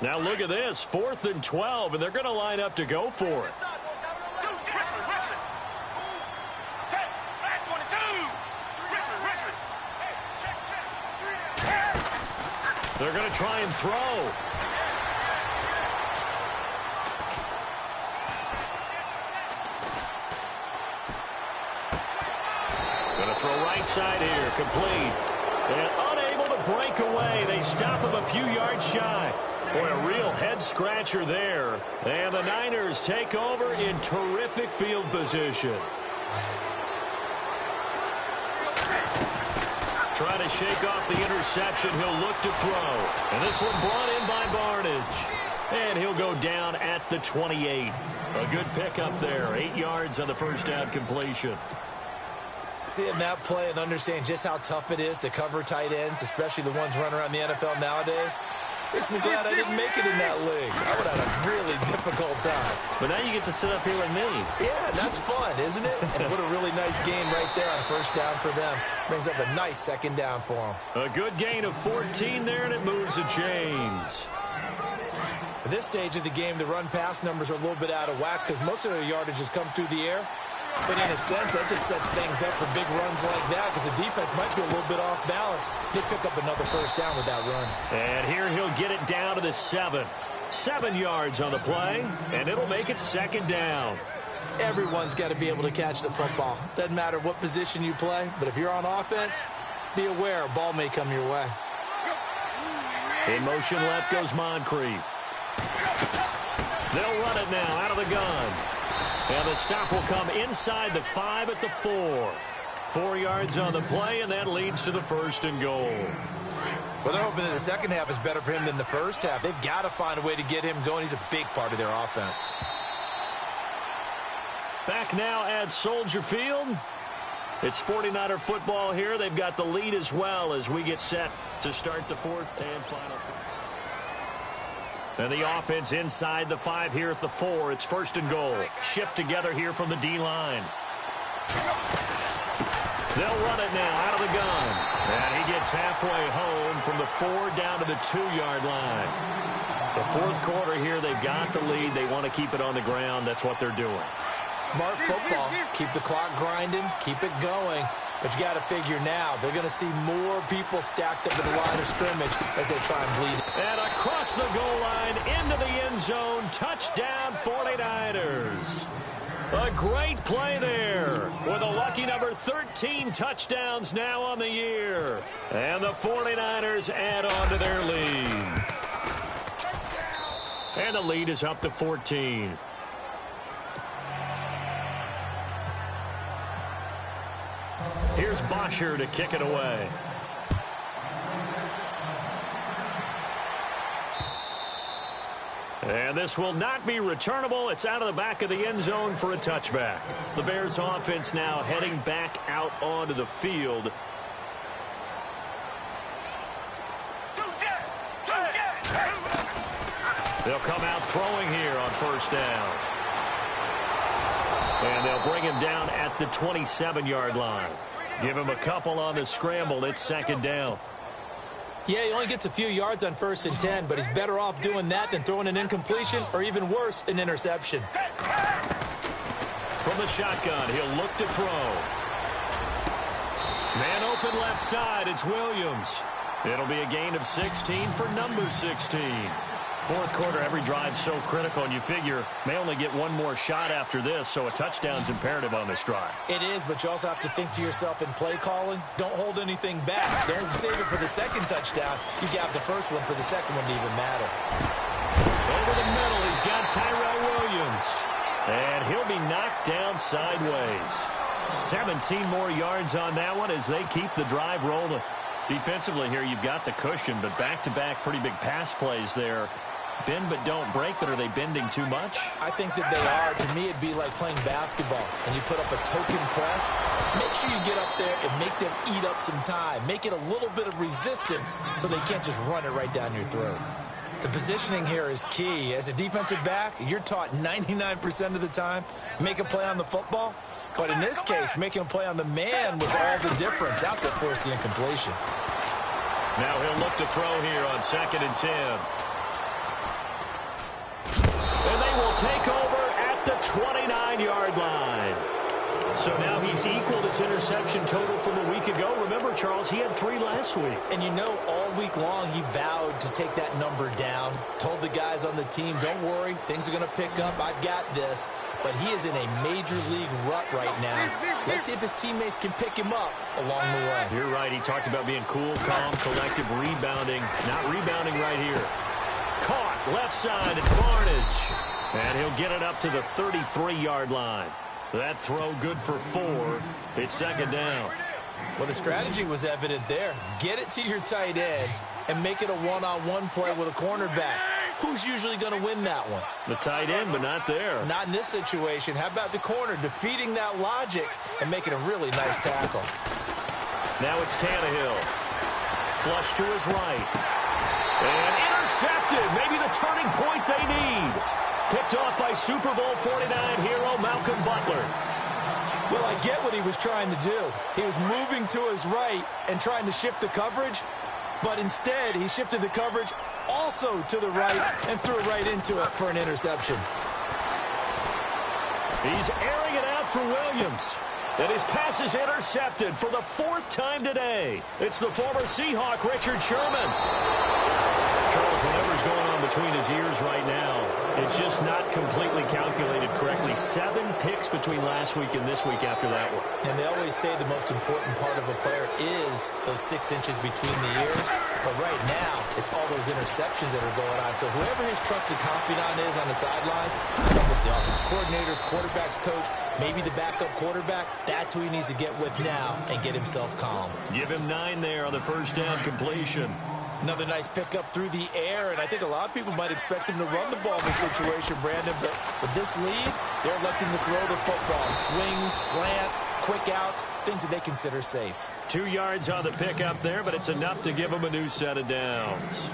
Now look at this, 4th and 12, and they're going to line up to go for it. They're going to try and throw. Going to throw right side here, complete. And unable to break away. They stop him a few yards shy. Boy, a real head-scratcher there. And the Niners take over in terrific field position. Trying to shake off the interception. He'll look to throw. And this one brought in by Barnidge. And he'll go down at the 28. A good pickup there. 8 yards on the first down completion. Seeing that play and understand just how tough it is to cover tight ends, especially the ones running around the NFL nowadays, makes me glad I didn't make it in that league. I would have had a really difficult time. But now you get to sit up here with me. Yeah, that's fun, isn't it? And what a really nice gain right there on first down for them. Brings up a nice second down for them. A good gain of 14 there, and it moves the chains. At this stage of the game, the run-pass numbers are a little bit out of whack because most of their yardage has come through the air. But in a sense, that just sets things up for big runs like that because the defense might be a little bit off balance. They pick up another first down with that run. And here he'll get it down to the 7. 7 yards on the play, and it'll make it second down. Everyone's got to be able to catch the football. Doesn't matter what position you play, but if you're on offense, be aware a ball may come your way. In motion left goes Moncrief. They'll run it now out of the gun. And the stop will come inside the 5 at the 4. 4 yards on the play, and that leads to the 1st and goal. Well, they're hoping that the second half is better for him than the first half. They've got to find a way to get him going. He's a big part of their offense. Back now at Soldier Field. It's 49er football here. They've got the lead as well as we get set to start the 4th and final. And the offense inside the 5 here at the 4. It's 1st and goal. Shift together here from the D-line. They'll run it now out of the gun. And he gets halfway home from the 4 down to the 2-yard line. The 4th quarter here, they've got the lead. They want to keep it on the ground. That's what they're doing. Smart football. Keep the clock grinding. Keep it going. But you got to figure now, they're going to see more people stacked up at the line of scrimmage as they try and bleed. And across the goal line, into the end zone, touchdown 49ers. A great play there with a lucky number 13 touchdowns now on the year. And the 49ers add on to their lead. And the lead is up to 14. Here's Bosher to kick it away. And this will not be returnable. It's out of the back of the end zone for a touchback. The Bears offense now heading back out onto the field. They'll come out throwing here on first down. And they'll bring him down at the 27-yard line. Give him a couple on the scramble. It's second down. Yeah, he only gets a few yards on 1st and 10, but he's better off doing that than throwing an incompletion or even worse, an interception. From the shotgun, he'll look to throw. Man open left side. It's Williams. It'll be a gain of 16 for number 16. 4th quarter, every drive so critical, and you figure may only get one more shot after this, so a touchdown's imperative on this drive. It is, but you also have to think to yourself in play calling, don't hold anything back. Don't save it for the second touchdown. You got the first one for the second one to even matter. Over the middle, he's got Tyrell Williams. And he'll be knocked down sideways. 17 more yards on that one as they keep the drive rolling. Defensively here, you've got the cushion, but back-to-back pretty big pass plays there. Bend but don't break, but are they bending too much? I think that they are. To me, it'd be like playing basketball, and you put up a token press. Make sure you get up there and make them eat up some time. Make it a little bit of resistance so they can't just run it right down your throat. The positioning here is key. As a defensive back, you're taught 99% of the time, make a play on the football, But in this case, making a play on the man was all the difference. That's what forced the incompletion. Now he'll look to throw here on 2nd and 10. And they will take over at the 29-yard line. So now he's equaled his interception total from a week ago. Remember, Charles, he had 3 last week. And you know, all week long he vowed to take that number down. Told the guys on the team, don't worry, things are going to pick up. I've got this. But he is in a major league rut right now. Let's see if his teammates can pick him up along the way. You're right. He talked about being cool, calm, collective, rebounding. Not rebounding right here. Caught left side. It's Barnidge. And he'll get it up to the 33-yard line. That throw good for 4. It's 2nd down. Well, the strategy was evident there. Get it to your tight end and make it a one-on-one play with a cornerback. Who's usually going to win that one? The tight end, but not there. Not in this situation. How about the corner defeating that logic and making a really nice tackle? Now it's Tannehill. Flush to his right. And intercepted. Maybe the turning point they need. Picked off by Super Bowl 49 hero Malcolm Butler. Well, I get what he was trying to do. He was moving to his right and trying to shift the coverage, but instead he shifted the coverage also to the right and threw it right into it for an interception. He's airing it out for Williams. And his pass is intercepted for the 4th time today. It's the former Seahawk, Richard Sherman. Charles, whatever's going on between his ears right now, it's just not completely calculated correctly. 7 picks between last week and this week after that one. And they always say the most important part of a player is those 6 inches between the ears. But right now, it's all those interceptions that are going on. So whoever his trusted confidant is on the sidelines, it's the offensive coordinator, quarterback's coach, maybe the backup quarterback, that's who he needs to get with now and get himself calm. Give him 9 there on the 1st down completion. Another nice pickup through the air, and I think a lot of people might expect him to run the ball in this situation, Brandon, but with this lead, they're electing to throw the football. Swings, slants, quick outs, things that they consider safe. 2 yards on the pickup there, but it's enough to give them a new set of downs.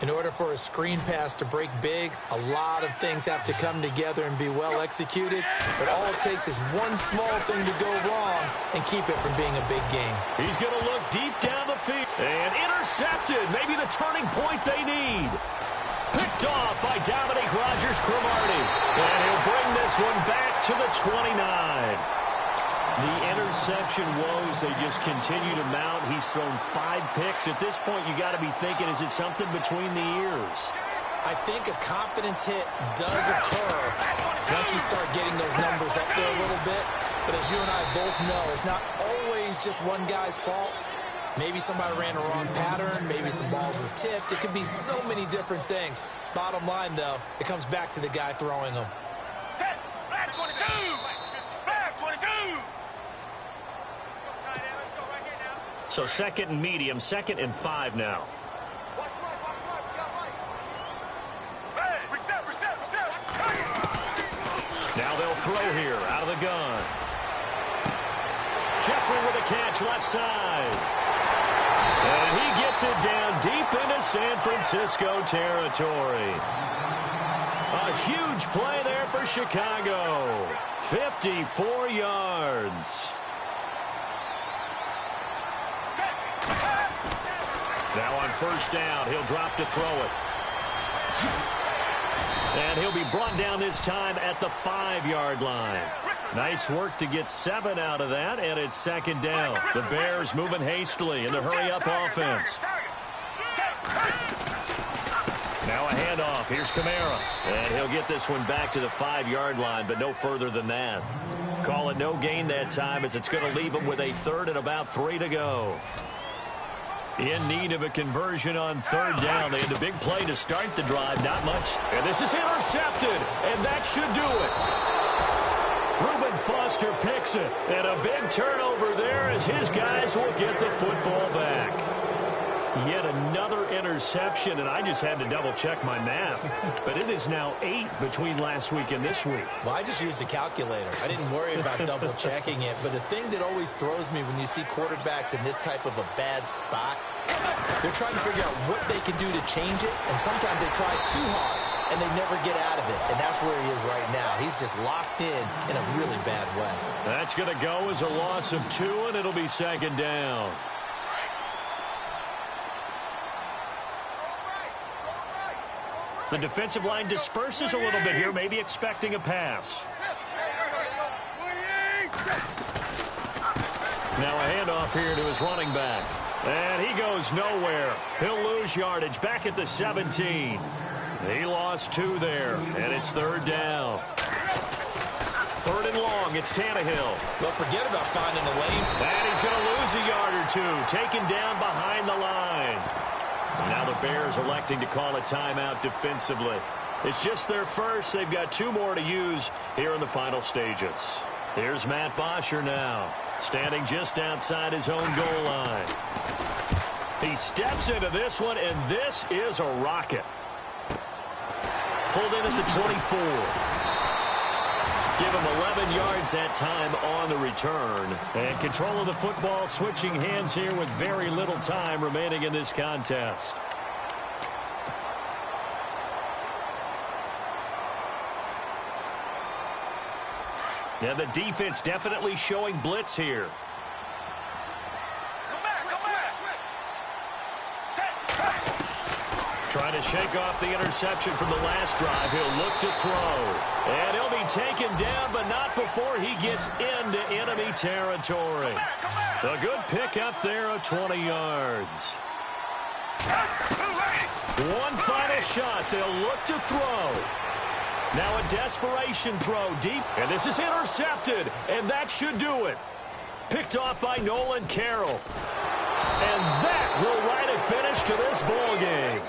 In order for a screen pass to break big, a lot of things have to come together and be well executed, but all it takes is one small thing to go wrong and keep it from being a big game. He's going to look deep down the field. And intercepted. Maybe the turning point they need. Picked off by Dominique Rodgers-Cromartie. And he'll bring this one back to the 29. The interception woes, they just continue to mount. He's thrown 5 picks. At this point, you got to be thinking, is it something between the ears? I think a confidence hit does occur once you start getting those numbers up there a little bit. But as you and I both know, it's not always just one guy's fault. Maybe somebody ran a wrong pattern. Maybe some balls were tipped. It could be so many different things. Bottom line, though, it comes back to the guy throwing them. Flag 22! Flag 22! So 2nd and medium, 2nd and 5 now. Now they'll throw here out of the gun. Jeffrey with a catch left side. And he gets it down deep into San Francisco territory. A huge play there for Chicago. 54 yards. Now on 1st down, he'll drop to throw it. And he'll be brought down this time at the 5-yard line. Nice work to get 7 out of that, and it's 2nd down. The Bears moving hastily in the hurry-up offense. Now a handoff. Here's Kamara. And he'll get this one back to the 5-yard line, but no further than that. Call it no gain that time, as it's going to leave him with a 3rd and about 3 to go. In need of a conversion on 3rd down. They had the big play to start the drive. Not much. And this is intercepted. And that should do it. Reuben Foster picks it. And a big turnover there as his guys will get the football back. Yet another interception, and I just had to double-check my math. But it is now 8 between last week and this week. Well, I just used a calculator. I didn't worry about double-checking it. But the thing that always throws me when you see quarterbacks in this type of a bad spot, they're trying to figure out what they can do to change it, and sometimes they try too hard and they never get out of it. And that's where he is right now. He's just locked in a really bad way. That's going to go as a loss of 2, and it'll be second down. The defensive line disperses a little bit here, maybe expecting a pass. Now a handoff here to his running back. And he goes nowhere. He'll lose yardage back at the 17. He lost 2 there, and it's third down. Third and long, it's Tannehill. Well, forget about finding a lane. And he's going to lose a yard or 2, taken down behind the line. Now the Bears electing to call a timeout defensively. It's just their first. They've got 2 more to use here in the final stages. Here's Matt Bosher now, standing just outside his own goal line. He steps into this one, and this is a rocket. Pulled in at the 24. Give him 11 yards that time on the return. And control of the football switching hands here with very little time remaining in this contest. Now the defense definitely showing blitz here. Trying to shake off the interception from the last drive. He'll look to throw. And he'll be taken down, but not before he gets into enemy territory. A good pickup there of 20 yards. One final shot. They'll look to throw. Now a desperation throw deep. And this is intercepted. And that should do it. Picked off by Nolan Carroll. And that will write a finish to this ball game.